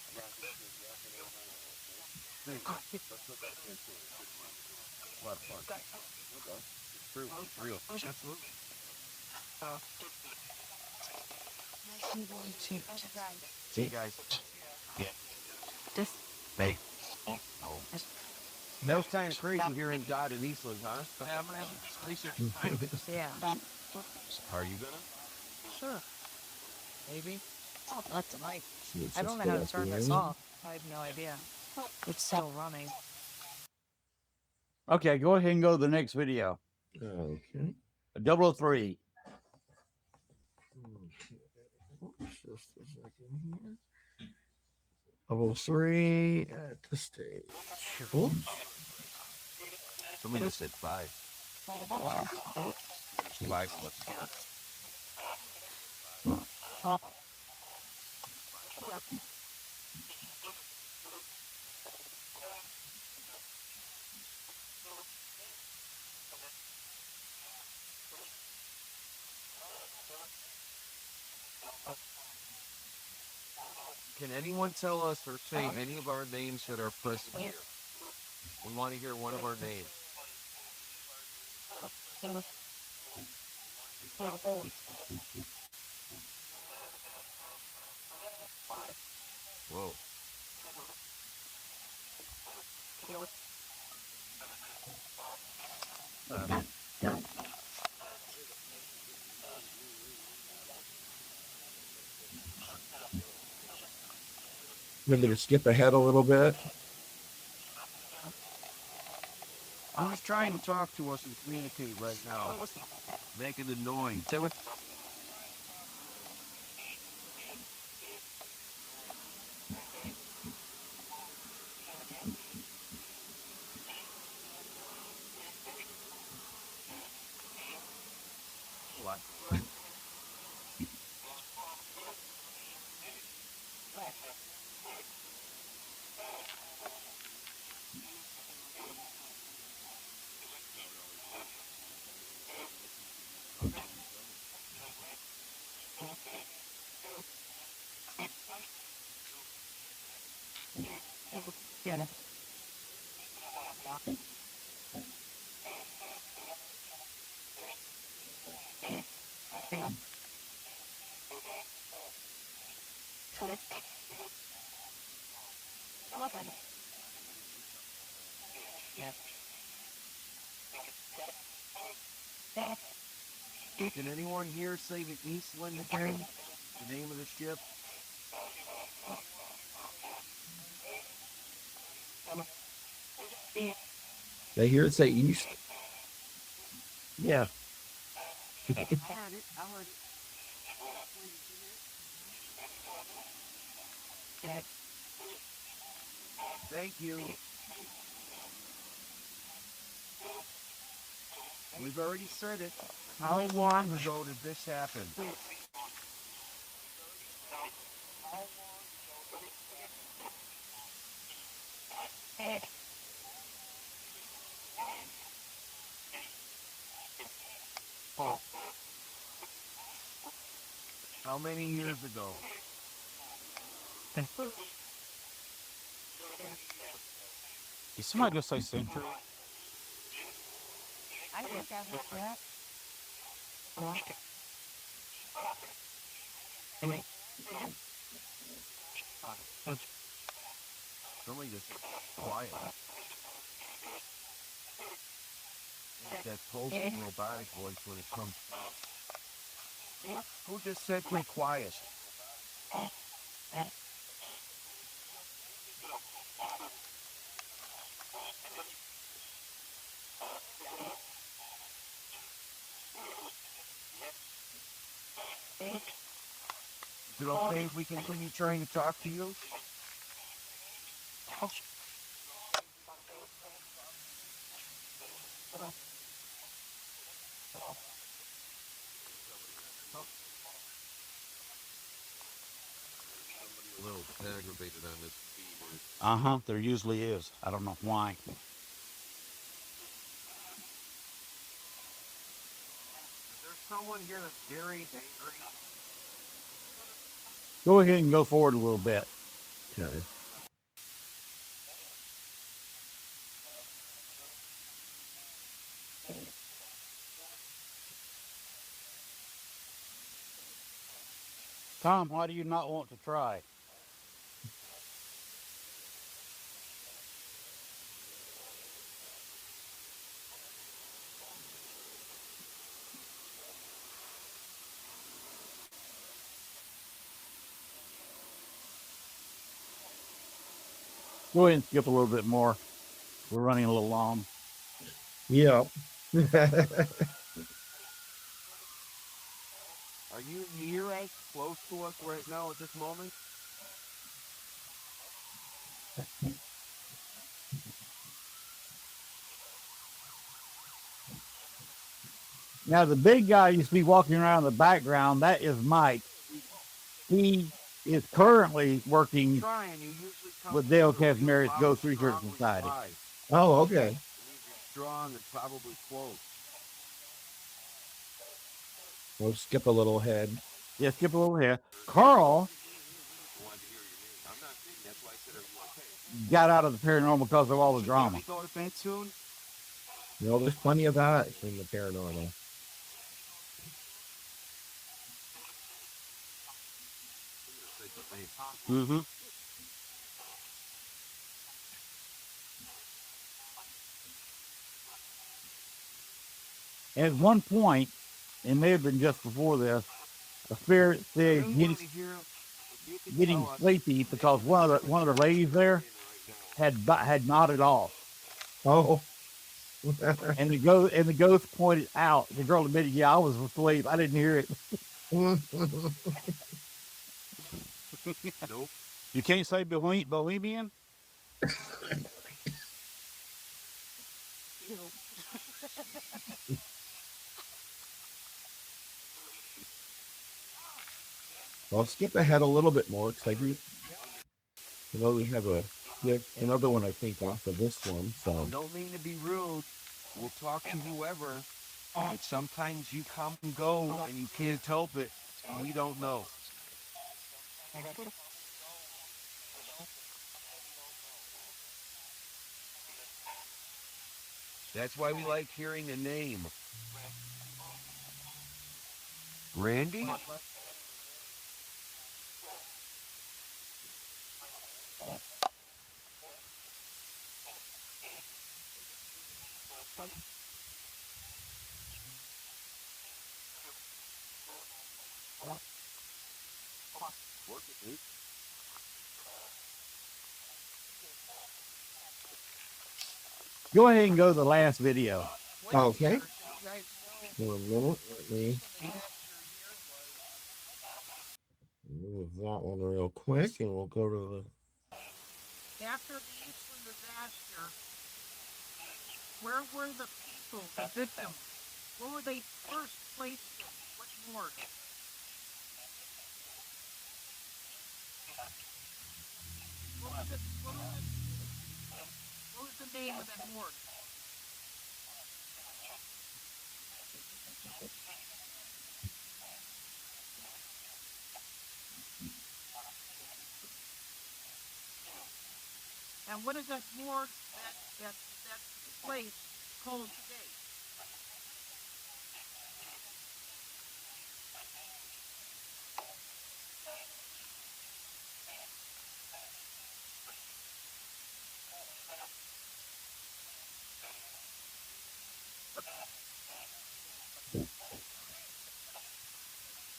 Real. Absolutely. See you guys. Just Hey. That was kind of crazy hearing Dot in Eastland, huh? Yeah, I'm gonna have research. yeah. Are you gonna? Sure. Maybe. Oh, not tonight. It's I don't just know how get to up turn the this end. off. I have no idea. It's still running. Okay, go ahead and go to the next video. Okay. 003. Oops, just a second here. Level 3 at the stage. Oops. Somebody just said 5. There's 5 of us. Can anyone tell us or say any of our names that are present here? We want to hear one of our names. Whoa. Maybe to skip ahead a little bit. I'm just trying to talk to us and communicate right now. Making the noise. What? Yeah. Can anyone here say the Eastland again? The name of the ship? They hear it say east. Yeah. Thank you. We've already said it. How long ago did this happen? Oh. How many years ago? Did somebody just say century? I think I heard that. Somebody just quiet. That pulsing robotic voice when it comes. Who just said be quiet? Is it okay if we continue trying to talk to you? A little aggravated on this feed. There usually is. I don't know why. Is there someone here that's very angry? Go ahead and go forward a little bit. Okay. Tom, why do you not want to try? Go ahead and skip a little bit more. We're running a little long. Yeah. Are you near us, close to us right now at this moment? Now, the big guy used to be walking around in the background. That is Mike. He is currently working Trying, you usually come with Dale closer, you Casmaris follow Ghost Research strongly Society. wide. Oh, okay. It means you're strong and probably close. We'll skip a little ahead. Yeah, skip a little here. Carl Wanted to hear your name. I'm not saying that's why I said, are you okay? got out of the paranormal because of all the Should drama. we go to bed soon? You know, there's plenty of that in the paranormal. Mm-hmm. At one point, it may have been just before this, a spirit said getting sleepy because one of the ladies there had nodded off, Oh. and the ghost pointed out. The girl admitted, "Yeah, I was asleep. I didn't hear it." Nope. You can't say Bohemian? I'll skip ahead a little bit more because I do. You know, we have another one I think off of this one. So Don't mean to be rude. We'll talk to whoever. But sometimes you come and go and you can't help it. We don't know. That's why we like hearing a name. Randy? Go ahead and go to the last video. okay. For a minute, let me move that one real quick, and we'll go to the. After the Eastland disaster, where were the people, the victims? Where were they first placed in? What morgue? What was the name of that morgue? And what is that morgue, that place called today?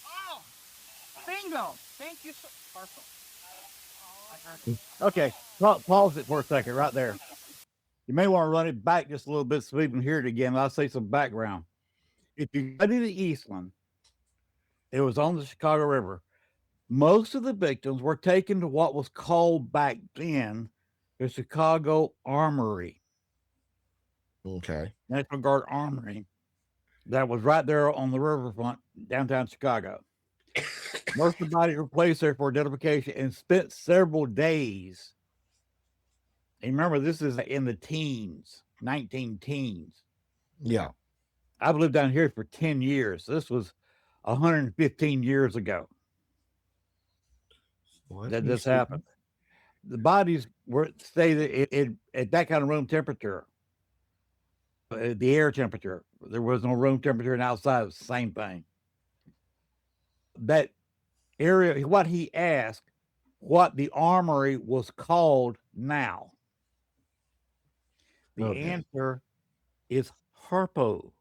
Oh, bingo! Thank you so Parcel. Okay, pause it for a second right there. You may want to run it back just a little bit so we can hear it again. I'll say some background. If you study the Eastland, it was on the Chicago River. Most of the victims were taken to what was called back then the Chicago Armory, Okay. National Guard Armory, that was right there on the riverfront, downtown Chicago. Most of the bodies were placed there for identification and spent several days. And remember, this is in the teens, 19 teens. Yeah. I've lived down here for 10 years. This was 115 years ago that this happened. The bodies were stayed at that kind of room temperature, the air temperature. There was no room temperature, and outside it was the same thing. That area, what he asked, what the armory was called now. The answer is Harpo.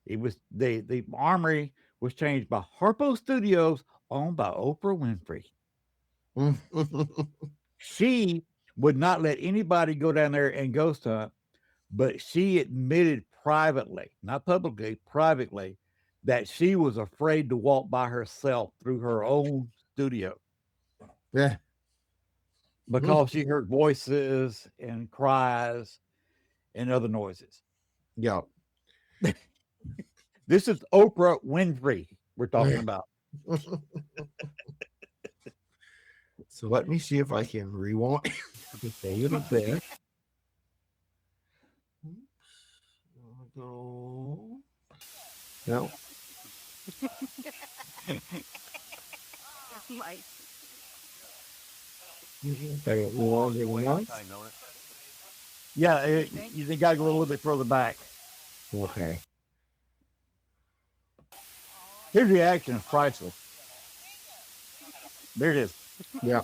It was the armory was changed by Harpo Studios, owned by Oprah Winfrey. She would not let anybody go down there and ghost hunt, but she admitted privately, not publicly, privately, that she was afraid to walk by herself through her own studio Yeah. because she heard voices and cries and other noises. Yeah. This is Oprah Winfrey we're talking about. So let me see if I can rewind. Save it there. Go. No. Mike. Okay, well, it was. I know it. Yeah, you got to go a little bit further back. Okay. His reaction is priceless. There it is. Yeah.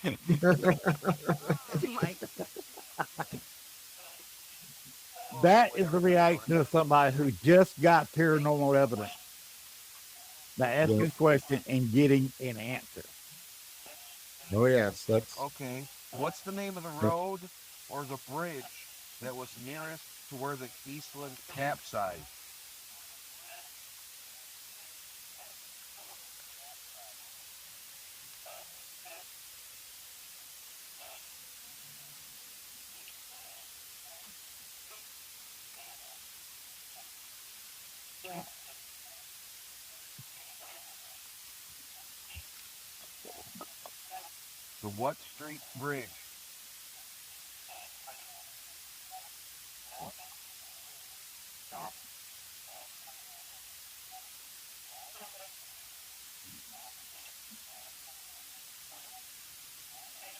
Mike. That is the reaction of somebody who just got paranormal evidence. By asking a question and getting an answer. Oh yes, that's Okay. What's the name of the road or the bridge that was nearest to where the Eastland capsized? The what street bridge?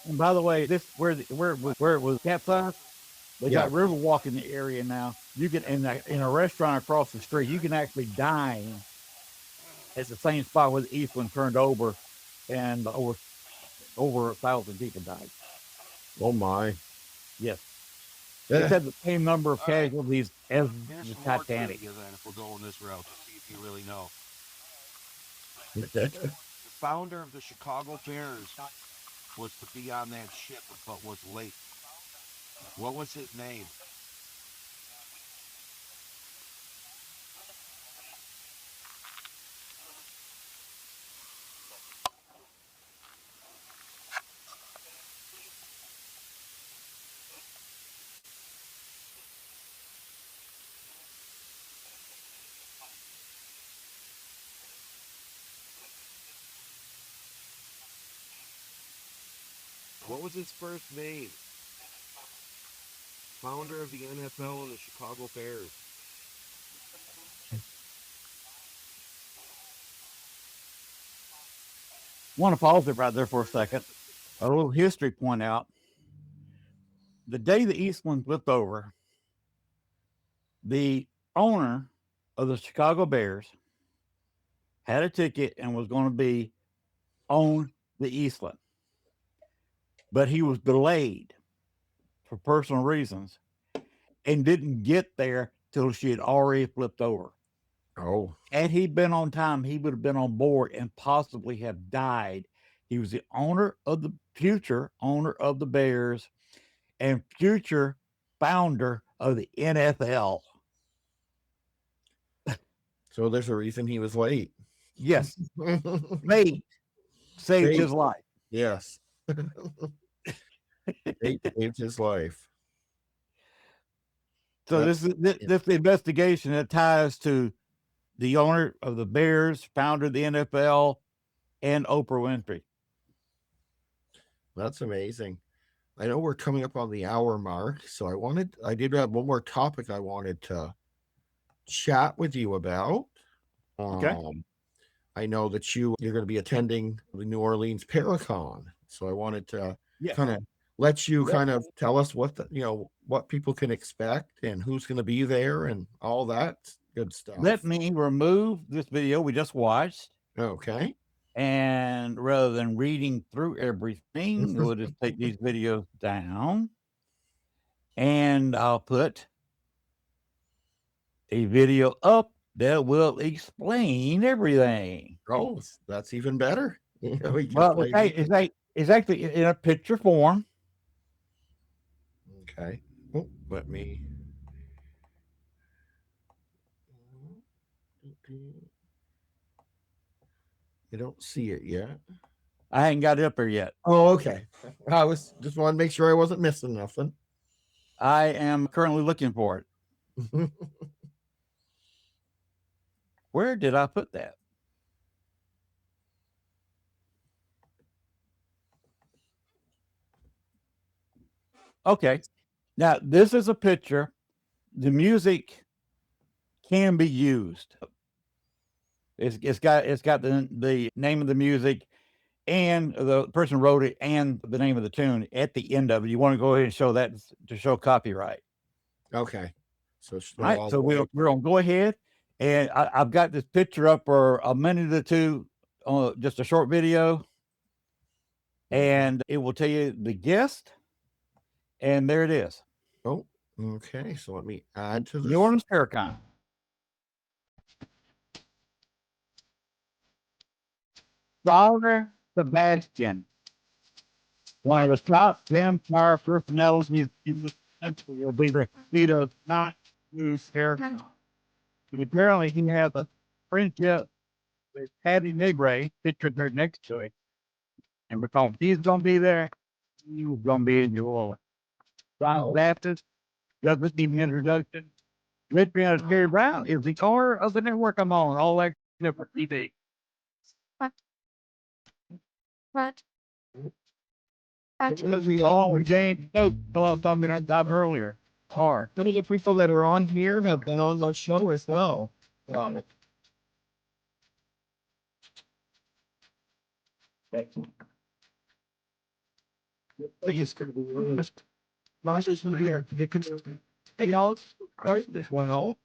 And by the way, this where it was capsized. They got river walk in the area now. You can in a restaurant across the street. You can actually dine at the same spot where the Eastland turned over, and over 1,000 people died. oh my. Yes, it had the same number of casualties as Here's the some more Titanic. trivia then, if we're going this route, to see if you really know. Okay. The founder of the Chicago Bears was to be on that ship, but was late. What was his name? What was his first name? Founder of the NFL and the Chicago Bears. Want to pause it right there for a second. A little history point out. The day the Eastland flipped over, the owner of the Chicago Bears had a ticket and was going to be on the Eastland, but he was delayed for personal reasons and didn't get there till she had already flipped over. Oh. Had he been on time, he would have been on board and possibly have died. He was the future owner of the Bears and future founder of the NFL. So there's a reason he was late. Yes, late saved his life. Yes. Fate saved his life. So this investigation that ties to the owner of the Bears, founder of the NFL, and Oprah Winfrey. That's amazing. I know we're coming up on the hour mark, so I did have one more topic I wanted to chat with you about. Okay. I know that you're going to be attending the New Orleans Paracon, so I wanted to kind of let you kind of tell us what what people can expect and who's going to be there and all that good stuff. Let me remove this video we just watched. Okay. And rather than reading through everything, we'll just take these videos down. And I'll put a video up that will explain everything. Oh, that's even better. Well, it's actually in a picture form. Okay. Oh, let me. You don't see it yet. I ain't got it up there yet. Oh, okay. I was just wanted to make sure I wasn't missing nothing. I am currently looking for it. Where did I put that? Okay. Now, this is a picture. The music can be used. It's got the name of the music and the person wrote it and the name of the tune at the end of it. You want to go ahead and show that to show copyright. Okay. So All right. So we're going to go ahead, and I've got this picture up for a minute or two, just a short video, and it will tell you the guest, and there it is. Oh, okay. So let me add to this. New Orleans Paracon. Father Sebastian, one of the top vampire personalities in the country, will be the lead of not lose Paracon. Apparently, he has a friendship with Patty Nigray, pictured there next to it. And because he's going to be there, you're going to be in New Orleans. Ron Baptist doesn't need an introduction. Richard Terry Brown is the owner of the network I'm on, All Access Network TV. What? Because we always James Stokes, something I got earlier. Hard. Some of the people that are on here have been on the show as well. Here. Hey, y'all. This one out.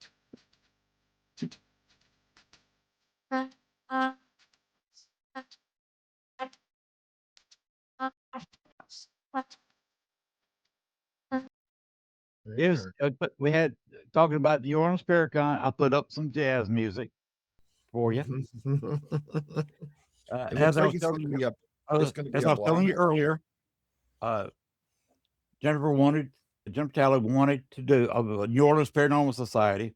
But we had talking about the Orange Paracon. I put up some jazz music for you. As I was telling you earlier, Jennifer Talley wanted to do a New Orleans Paranormal Society,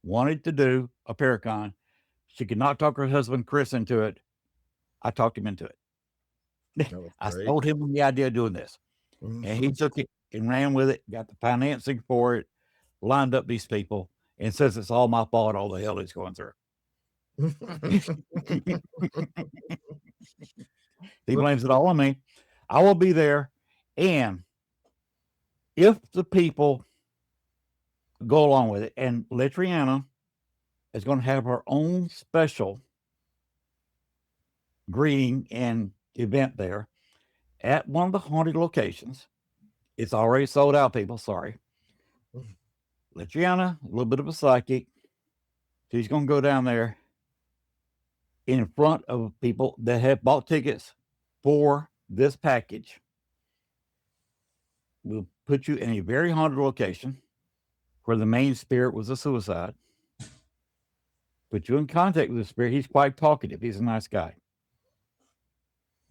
wanted to do a Paracon. She could not talk her husband Chris into it. I talked him into it. I told him the idea of doing this, and he took it and ran with it. Got the financing for it, lined up these people, and says it's all my fault. All the hell he's going through. He blames it all on me. I will be there, and if the people go along with it, and Letriana is going to have her own special greeting and event there at one of the haunted locations. It's already sold out, people. Sorry. Letriana, a little bit of a psychic. She's going to go down there in front of people that have bought tickets for this package. We'll put you in a very haunted location where the main spirit was a suicide. Put you in contact with the spirit. He's quite talkative. He's a nice guy.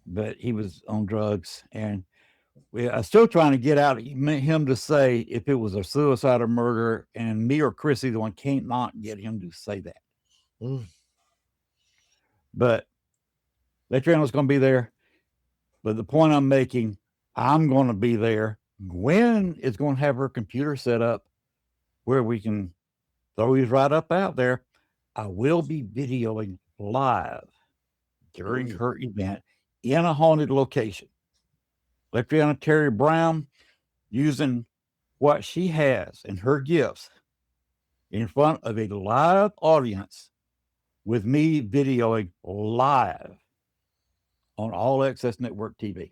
But he was on drugs, and I'm still trying to get out him to say if it was a suicide or murder, and me or Chris, either one, can't not get him to say that. But Letriana's going to be there. But the point I'm making, I'm going to be there. Gwen is going to have her computer set up where we can throw these right up out there. I will be videoing live during her event in a haunted location. Letriana Terry Brown using what she has and her gifts in front of a live audience with me videoing live on All Access Network TV.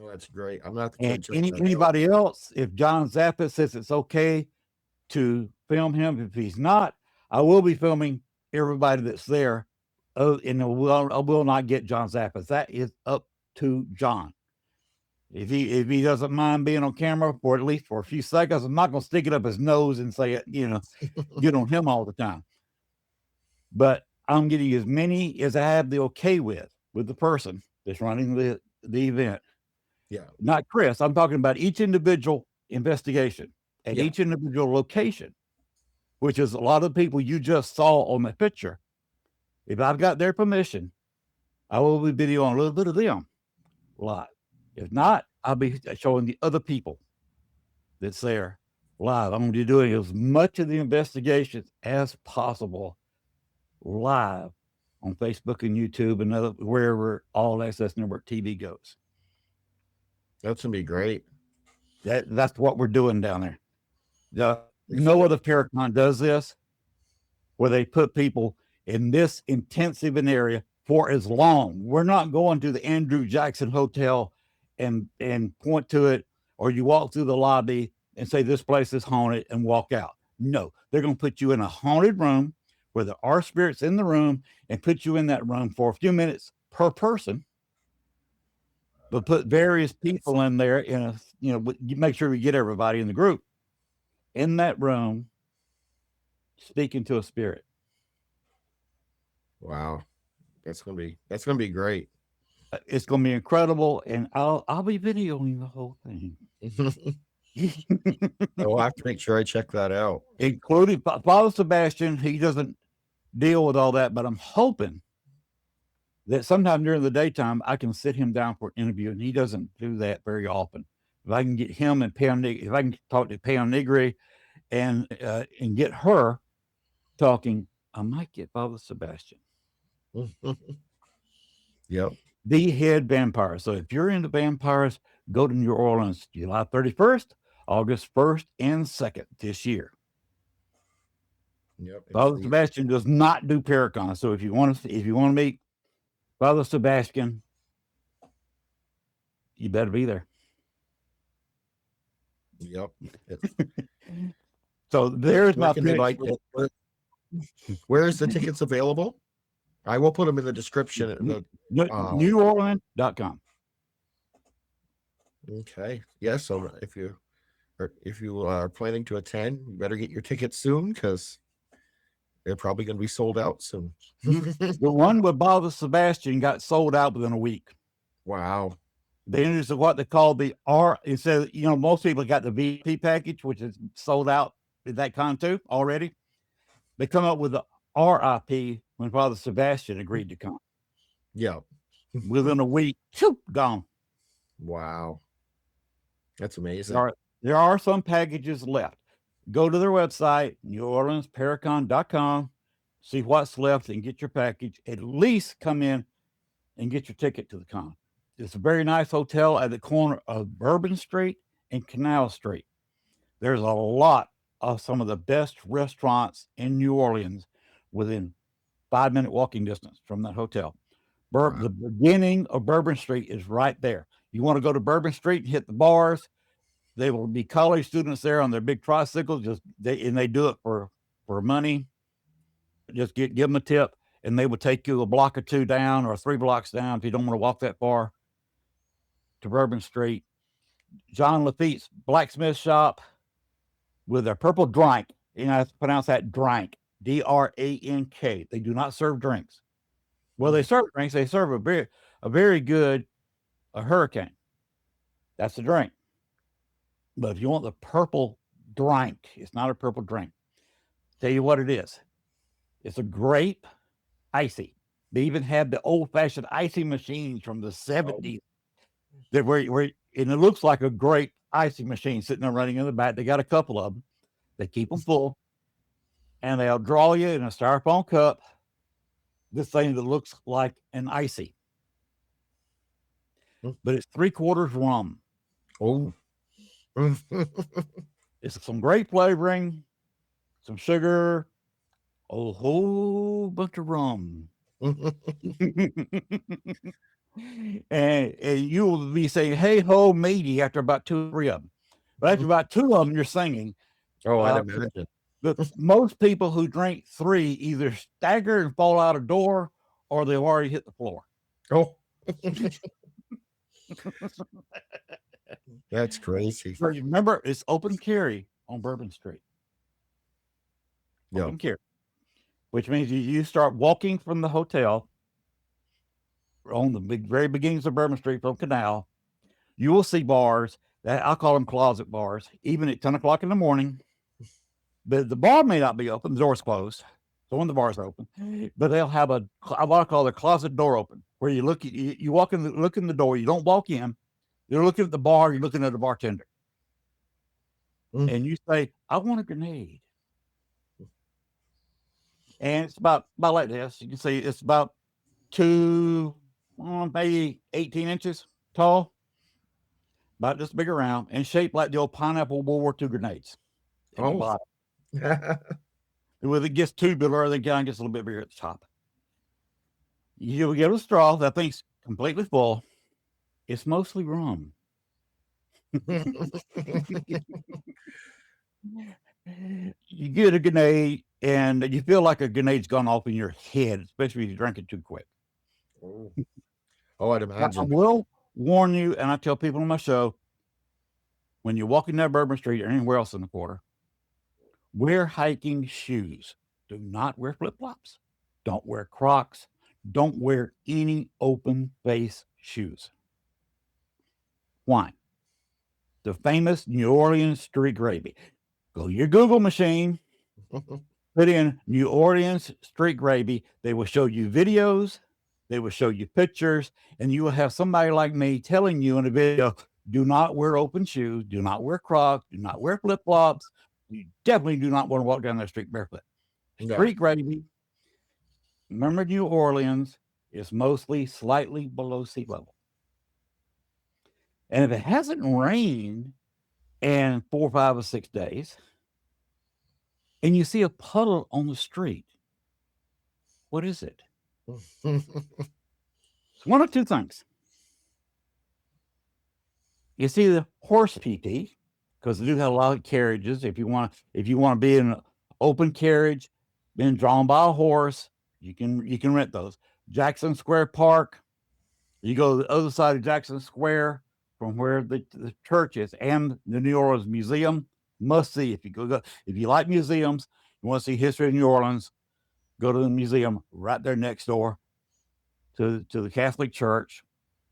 Oh, that's great. I'm not. And anybody else, if John Zappa says it's okay to film him, if he's not, I will be filming everybody that's there. And I will not get John Zappa. That is up to John. If he doesn't mind being on camera for at least for a few seconds, I'm not going to stick it up his nose and say, get on him all the time. But I'm getting as many as I have the okay with the person that's running the event. Yeah. Not Chris. I'm talking about each individual investigation at Yeah. each individual location, which is a lot of the people you just saw on the picture. If I've got their permission, I will be videoing a little bit of them live. If not, I'll be showing the other people that's there live. I'm going to be doing as much of the investigations as possible live on Facebook and YouTube and wherever All Access Network TV goes. That's gonna be great. That's what we're doing down there. No other Paracon does this, where they put people in this intensive an area for as long. We're not going to the Andrew Jackson Hotel and point to it, or you walk through the lobby and say this place is haunted and walk out. No, they're going to put you in a haunted room where there are spirits in the room and put you in that room for a few minutes per person. But put various people in there in a, you make sure we get everybody in the group in that room speaking to a spirit. Wow. That's gonna be great. It's going to be incredible, and I'll be videoing the whole thing, I'll have to make sure I check that out. including Father Sebastian. He doesn't deal with all that, but I'm hoping that sometime during the daytime I can sit him down for an interview, and he doesn't do that very often. If I can get him and Pam, if I can talk to Pam Negri and get her talking, I might get Father Sebastian. Yep. The head vampire. So if you're into vampires, go to New Orleans July 31st, August 1st, and 2nd this year. Yep. Father Sebastian does not do Paracon. So if you want to meet Father Sebastian, you better be there. Yep. So there's my Where's the tickets available? I will put them in the description. NewOrleans.com. Okay. Yeah. So if you are planning to attend, you better get your tickets soon because they're probably going to be sold out soon. The one with Father Sebastian got sold out within a week. Wow. They introduced what they call the R. Instead, most people got the VP package, which is sold out at that con too already. They come up with the RIP when Father Sebastian agreed to come. Yeah. Within a week, gone. Wow. That's amazing. There are some packages left. Go to their website, NewOrleansParacon.com, see what's left and get your package. At least come in and get your ticket to the con. It's a very nice hotel at the corner of Bourbon Street and Canal Street. There's a lot of some of the best restaurants in New Orleans within 5-minute walking distance from that hotel. The beginning of Bourbon Street is right there. You want to go to Bourbon Street and hit the bars. They will be college students there on their big tricycles. They do it for money. Just give them a tip, and they will take you a block or two down or 3 blocks down if you don't want to walk that far to Bourbon Street. John Lafitte's blacksmith shop with a purple drink. I have to pronounce that drink. DRANK. They do not serve drinks. Well, they serve drinks. They serve a very good hurricane. That's the drink. But if you want the purple drink, it's not a purple drink. Tell you what it is. It's a grape icy. They even have the old-fashioned icy machines from the 70s. That where and it looks like a grape icy machine sitting there running in the back. They got a couple of them. They keep them full, and they'll draw you in a styrofoam cup this thing that looks like an icy, but it's 3/4 rum. Oh. It's some great flavoring, some sugar, a whole bunch of rum. and you will be saying, hey ho matey, after about 2 or 3 of them. But after about 2 of them, you're singing. Oh, I'd imagine. But most people who drink 3 either stagger and fall out a door, or they've already hit the floor. Oh. That's crazy. Remember, it's open carry on Bourbon Street. Yeah. Open carry, which means you start walking from the hotel on the very beginnings of Bourbon Street from Canal. You will see bars. I call them closet bars, even at 10 o'clock in the morning. The bar may not be open, the door's closed. So when the bar's open, but they'll have what I call their closet door open, where you look, you walk in, look in the door. You don't walk in. You're looking at the bar. You're looking at the bartender, and you say, "I want a grenade." And it's about like this. You can see it's about maybe 18 inches tall, about this big around, and shaped like the old pineapple World War II grenades. Oh. When it gets tubular, the gun gets a little bit bigger at the top. You get a straw. That thing's completely full. It's mostly rum. You get a grenade, and you feel like a grenade's gone off in your head, especially if you drink it too quick. I'd imagine. I will warn you, and I tell people on my show, when you're walking down Bourbon Street or anywhere else in the quarter, wear hiking shoes. Do not wear flip-flops. Don't wear Crocs. Don't wear any open face shoes. Why? The famous New Orleans street gravy. Go to your Google machine, put in New Orleans street gravy. They will show you videos. They will show you pictures, and you will have somebody like me telling you in a video, do not wear open shoes. Do not wear Crocs. Do not wear flip-flops. You definitely do not want to walk down that street barefoot. Street gravy, remember New Orleans is mostly slightly below sea level. And if it hasn't rained in 4, 5, or 6 days, and you see a puddle on the street, what is it? It's one of two things. You see the horse PT, because they do have a lot of carriages. If you want to be in an open carriage, being drawn by a horse, you can rent those. Jackson Square Park. You go to the other side of Jackson Square from where the church is, and the New Orleans Museum. Must see if you like museums, you want to see history of New Orleans, go to the museum right there next door to the Catholic Church,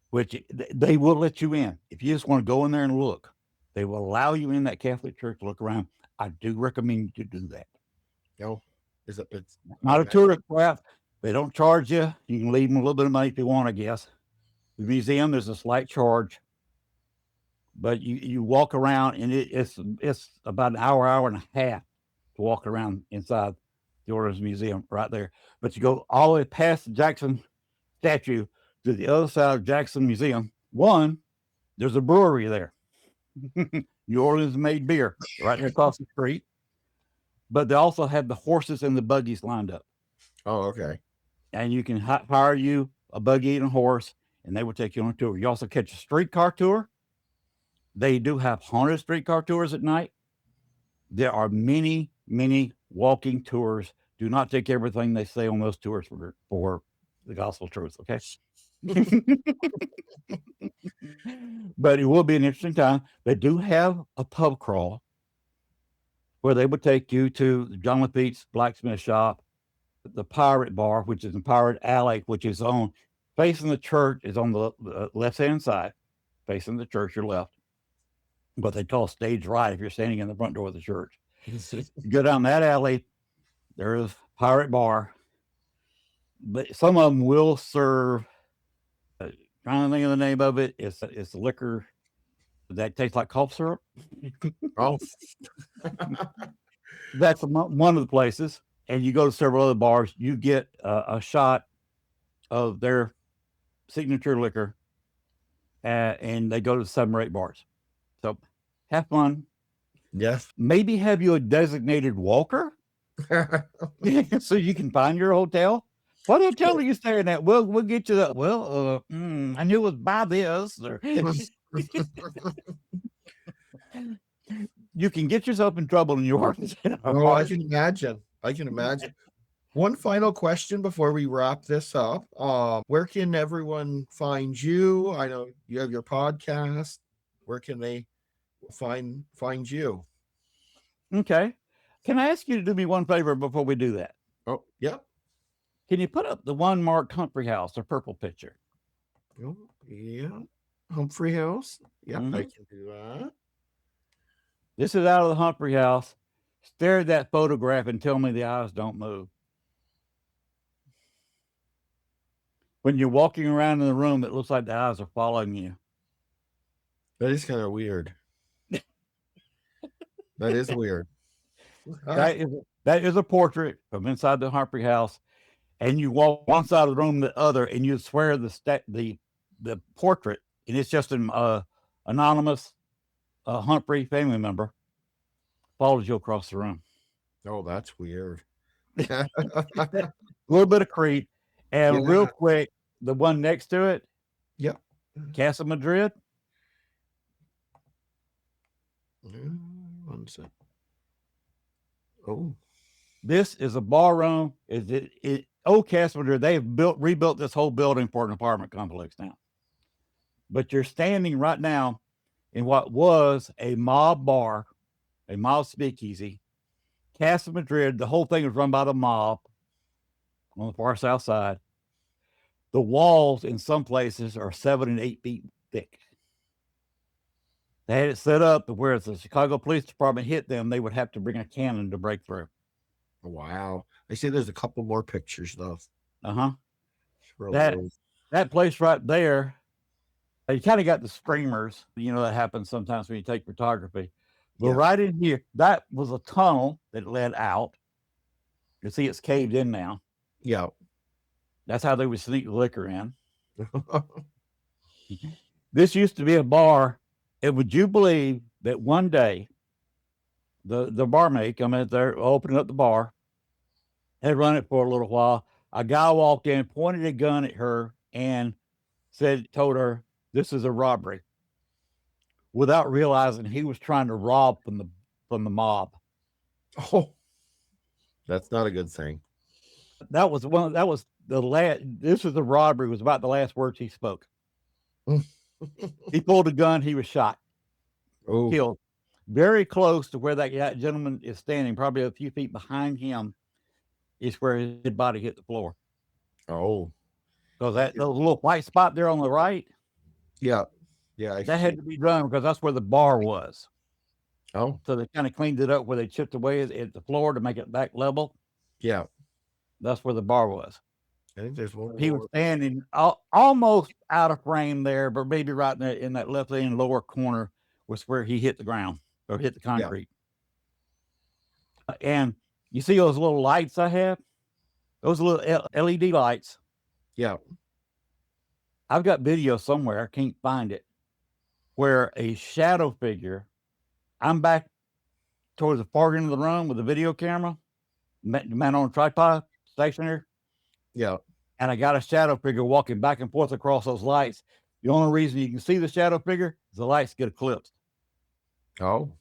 which they will let you in. If you just want to go in there and look, they will allow you in that Catholic church to look around. I do recommend you do that. It's not a tourist trap. They don't charge you. You can leave them a little bit of money if you want, I guess. The museum, there's a slight charge, but you walk around, and it's about an hour and a half to walk around inside the Orleans Museum right there. But you go all the way past the Jackson statue to the other side of Jackson Museum. There's a brewery there. New Orleans made beer right there across the street. But they also have the horses and the buggies lined up. Oh, okay. And you can hire you a buggy and a horse, and they will take you on a tour. You also catch a streetcar tour. They do have haunted streetcar tours at night. There are many, many walking tours. Do not take everything they say on those tours for the gospel truth, okay? But it will be an interesting time. They do have a pub crawl where they would take you to the John Lafitte's blacksmith shop, the Pirate Bar, which is in Pirate Alley, which is facing the church, is on the left-hand side, facing the church, your left. But they call stage right if you're standing in the front door of the church. You go down that alley, there is Pirate Bar, but some of them will serve, trying to think of the name of it, it's liquor that tastes like cough syrup. Oh. That's one of the places. And you go to several other bars, you get a shot of their signature liquor, and they go to 7 or 8 bars. So have fun. Yes. Maybe have you a designated walker so you can find your hotel. What hotel are you staying at? We'll get you that. Well, I knew it was by this. Or you can get yourself in trouble in New Orleans. Oh, I can imagine. One final question before we wrap this up. Where can everyone find you? I know you have your podcast. Where can they find you? Okay. Can I ask you to do me one favor before we do that? Oh, yeah. Can you put up the one marked Humphrey House, the purple picture? Oh, yeah. Humphrey House. Yeah, I Mhm. can do that. This is out of the Humphrey House. Stare at that photograph and tell me the eyes don't move. When you're walking around in the room, it looks like the eyes are following you. That is kind of weird. That is weird. That is a portrait from inside the Humphrey House, and you walk one side of the room to the other, and you swear the portrait, and it's just an anonymous Humphrey family member follows you across the room. Oh, that's weird. A little bit of creep, and Yeah. real quick, the one next to it, Yeah. Casa Madrid. One sec. Oh, This is a ballroom. Old Casa Madrid? They've rebuilt this whole building for an apartment complex now. But you're standing right now in what was a mob bar, a mob speakeasy. Casa Madrid, the whole thing was run by the mob on the far south side. The walls in some places are 7 and 8 feet thick. They had it set up to where if the Chicago Police Department hit them, they would have to bring a cannon to break through. wow. I see there's a couple more pictures though. Uh-huh. Scroll That through. that place right there, you kind of got the streamers, that happens sometimes when you take photography. But Yeah. right in here, that was a tunnel that led out. You see it's caved in now. Yeah. That's how they would sneak the liquor in. This used to be a bar. And would you believe that one day the barmaid come in there, opening up the bar, had run it for a little while. A guy walked in, pointed a gun at her, and told her, "This is a robbery," without realizing he was trying to rob from the mob. Oh, that's not a good thing. That was the last. This was the robbery. Was about the last words he spoke. He pulled a gun. He was shot, Oh, killed, very close to where that gentleman is standing. Probably a few feet behind him is where his body hit the floor. oh, Because that little white spot there on the right, yeah, yeah. that had to be done because that's where the bar was. Oh, So they kind of cleaned it up where they chipped away at the floor to make it back level. yeah. That's where the bar was. I think there's one. He was more. standing almost out of frame there, but maybe right in that left hand lower corner was where he hit the ground or hit the concrete. And you see those little lights I have? Those little LED lights. Yeah. I've got video somewhere. I can't find it. Where a shadow figure, I'm back towards the far end of the room with a video camera, man on a tripod, stationary. Yeah. And I got a shadow figure walking back and forth across those lights. The only reason you can see the shadow figure is the lights get eclipsed. Oh.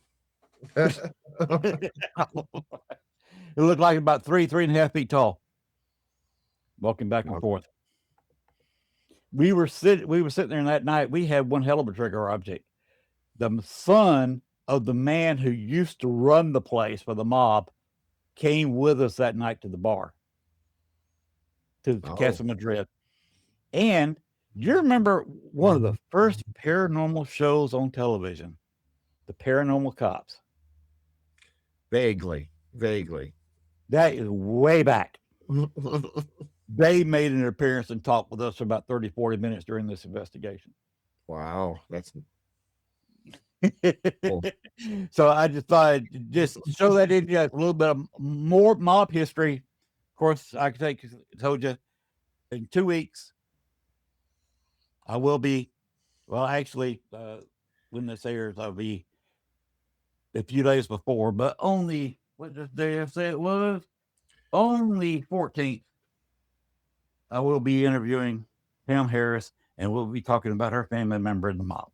It looked like about 3.5 feet tall, walking back and forth. We were sitting there that night. We had one hell of a trigger object. The son of the man who used to run the place for the mob came with us that night to the bar, to Casa Madrid. And do you remember one of the first paranormal shows on television, The Paranormal Cops? Vaguely. That is way back. They made an appearance and talked with us for about 30, 40 minutes during this investigation. Wow. That's cool. So I just thought I'd just show that in you a little bit of more mob history. Of course, I told you in 2 weeks, I will be, well, actually, when this airs, I'll be a few days before, but only, what did they say it was? Only 14th. I will be interviewing Pam Harris, and we'll be talking about her family member in the mob.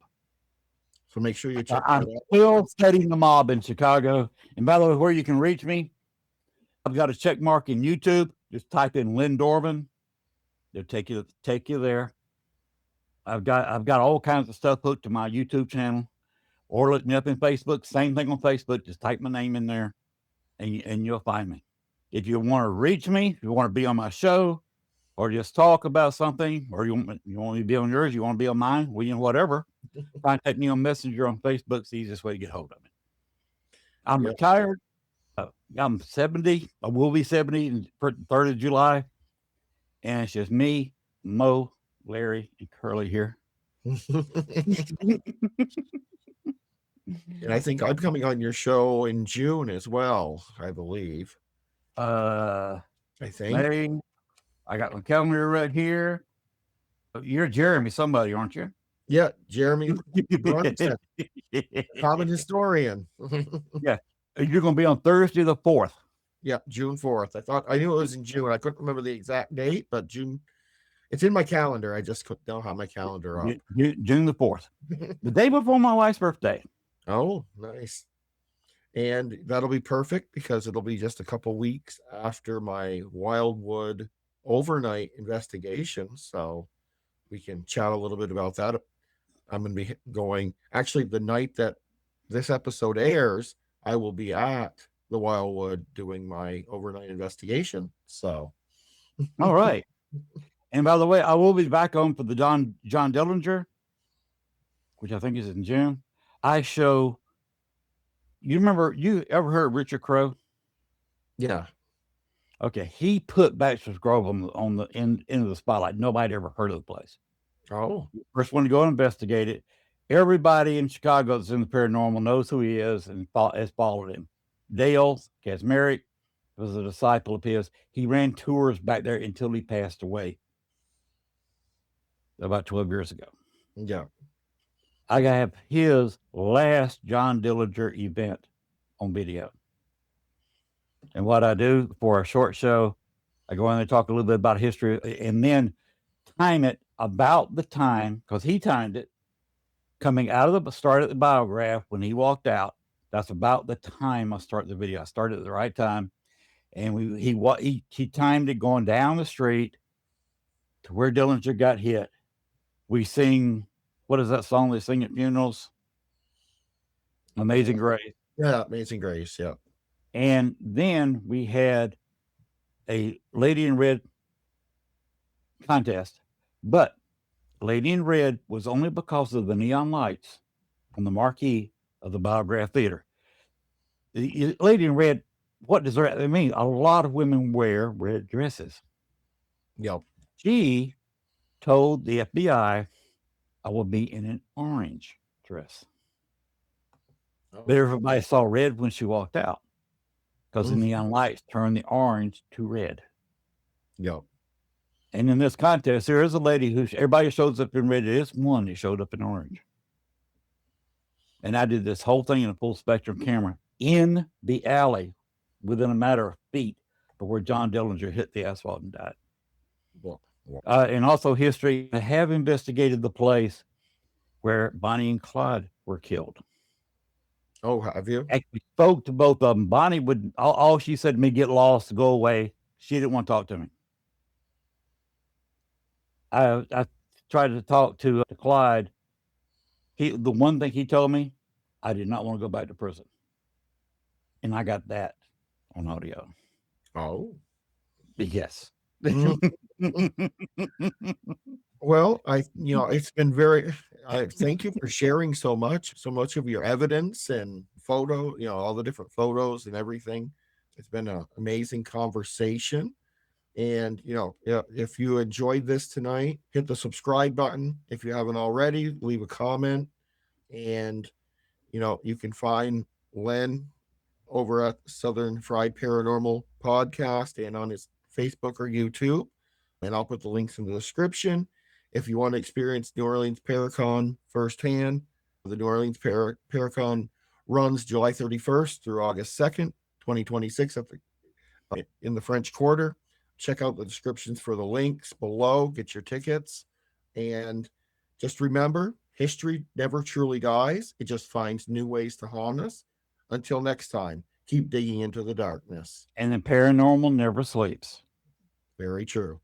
So make sure you check I'm that out. still studying the mob in Chicago. And by the way, where you can reach me, I've got a check mark in YouTube. Just type in Len Dorman. They'll take you there. I've got all kinds of stuff hooked to my YouTube channel. Or look me up in Facebook. Same thing on Facebook. Just type my name in there, and you'll find me. If you want to reach me, if you want to be on my show, or just talk about something, or you want me to be on yours, you want to be on mine, whatever, contact me on Messenger on Facebook. It's the easiest way to get hold of me. I'm Yep. retired. I'm 70. I will be 70 in 3rd of July. And it's just me, Mo, Larry, and Curly here. And I think I'm coming on your show in June as well, I believe. I think. May, I got my calendar right here. You're Jeremy somebody, aren't you? Yeah, Jeremy Brunson, common historian. Yeah. You're going to be on Thursday the 4th. Yeah, June 4th. I knew it was in June. I couldn't remember the exact date, but June. It's in my calendar. I just don't have my calendar up. June the 4th, the day before my wife's birthday. Oh, nice. And that'll be perfect because it'll be just a couple weeks after my Wildwood overnight investigation. So we can chat a little bit about that. I'm going to be going, actually, the night that this episode airs, I will be at the Wildwood doing my overnight investigation. So, all right. And by the way, I will be back on for the John Dillinger, which I think is in June. I show. You ever heard of Richard Crowne? Yeah. Okay, he put Bachelor's Grove on the end of the spotlight. Nobody ever heard of the place. Oh, First one to go and investigate it. Everybody in Chicago that's in the paranormal knows who he is and has followed him. Dale Kaczmarek was a disciple of his. He ran tours back there until he passed away about 12 years ago. yeah. I have his last John Dillinger event on video. And what I do for a short show, I go in and talk a little bit about history and then time it about the time, because he timed it, coming out of the start at the biograph when he walked out. That's about the time I start the video. I started at the right time. And he timed it going down the street to where Dillinger got hit. We sing, what is that song they sing at funerals? Amazing Grace. Yeah, Amazing Grace, yeah. And then we had a Lady in Red contest, but Lady in Red was only because of the neon lights on the marquee of the Biograph Theater. The Lady in Red, what does that mean? A lot of women wear red dresses. Yep. She told the FBI, I will be in an orange dress. Oh. But everybody saw red when she walked out because the neon lights turned the orange to red. Yep. And in this contest, there is a lady who everybody shows up in red. There is one that showed up in orange. And I did this whole thing in a full spectrum camera in the alley within a matter of feet of where John Dillinger hit the asphalt and died. Well, And also history, I have investigated the place where Bonnie and Clyde were killed. oh, have you? Actually spoke to both of them. Bonnie would, all she said to me, get lost, go away. She didn't want to talk to me. I tried to talk to Clyde. The one thing he told me, I did not want to go back to prison. And I got that on audio. Oh. Yes. Well, it's been I thank you for sharing so much of your evidence and photo, all the different photos and everything. It's been an amazing conversation. And, if you enjoyed this tonight, hit the subscribe button. If you haven't already, leave a comment. And, you can find Len over at Southern Fried Paranormal Podcast and on his Facebook or YouTube. And I'll put the links in the description. If you want to experience New Orleans Paracon firsthand, the New Orleans Paracon runs July 31st through August 2nd, 2026 in the French Quarter. Check out the descriptions for the links below. Get your tickets. And just remember, history never truly dies. It just finds new ways to haunt us. Until next time, keep digging into the darkness. And the paranormal never sleeps. Very true.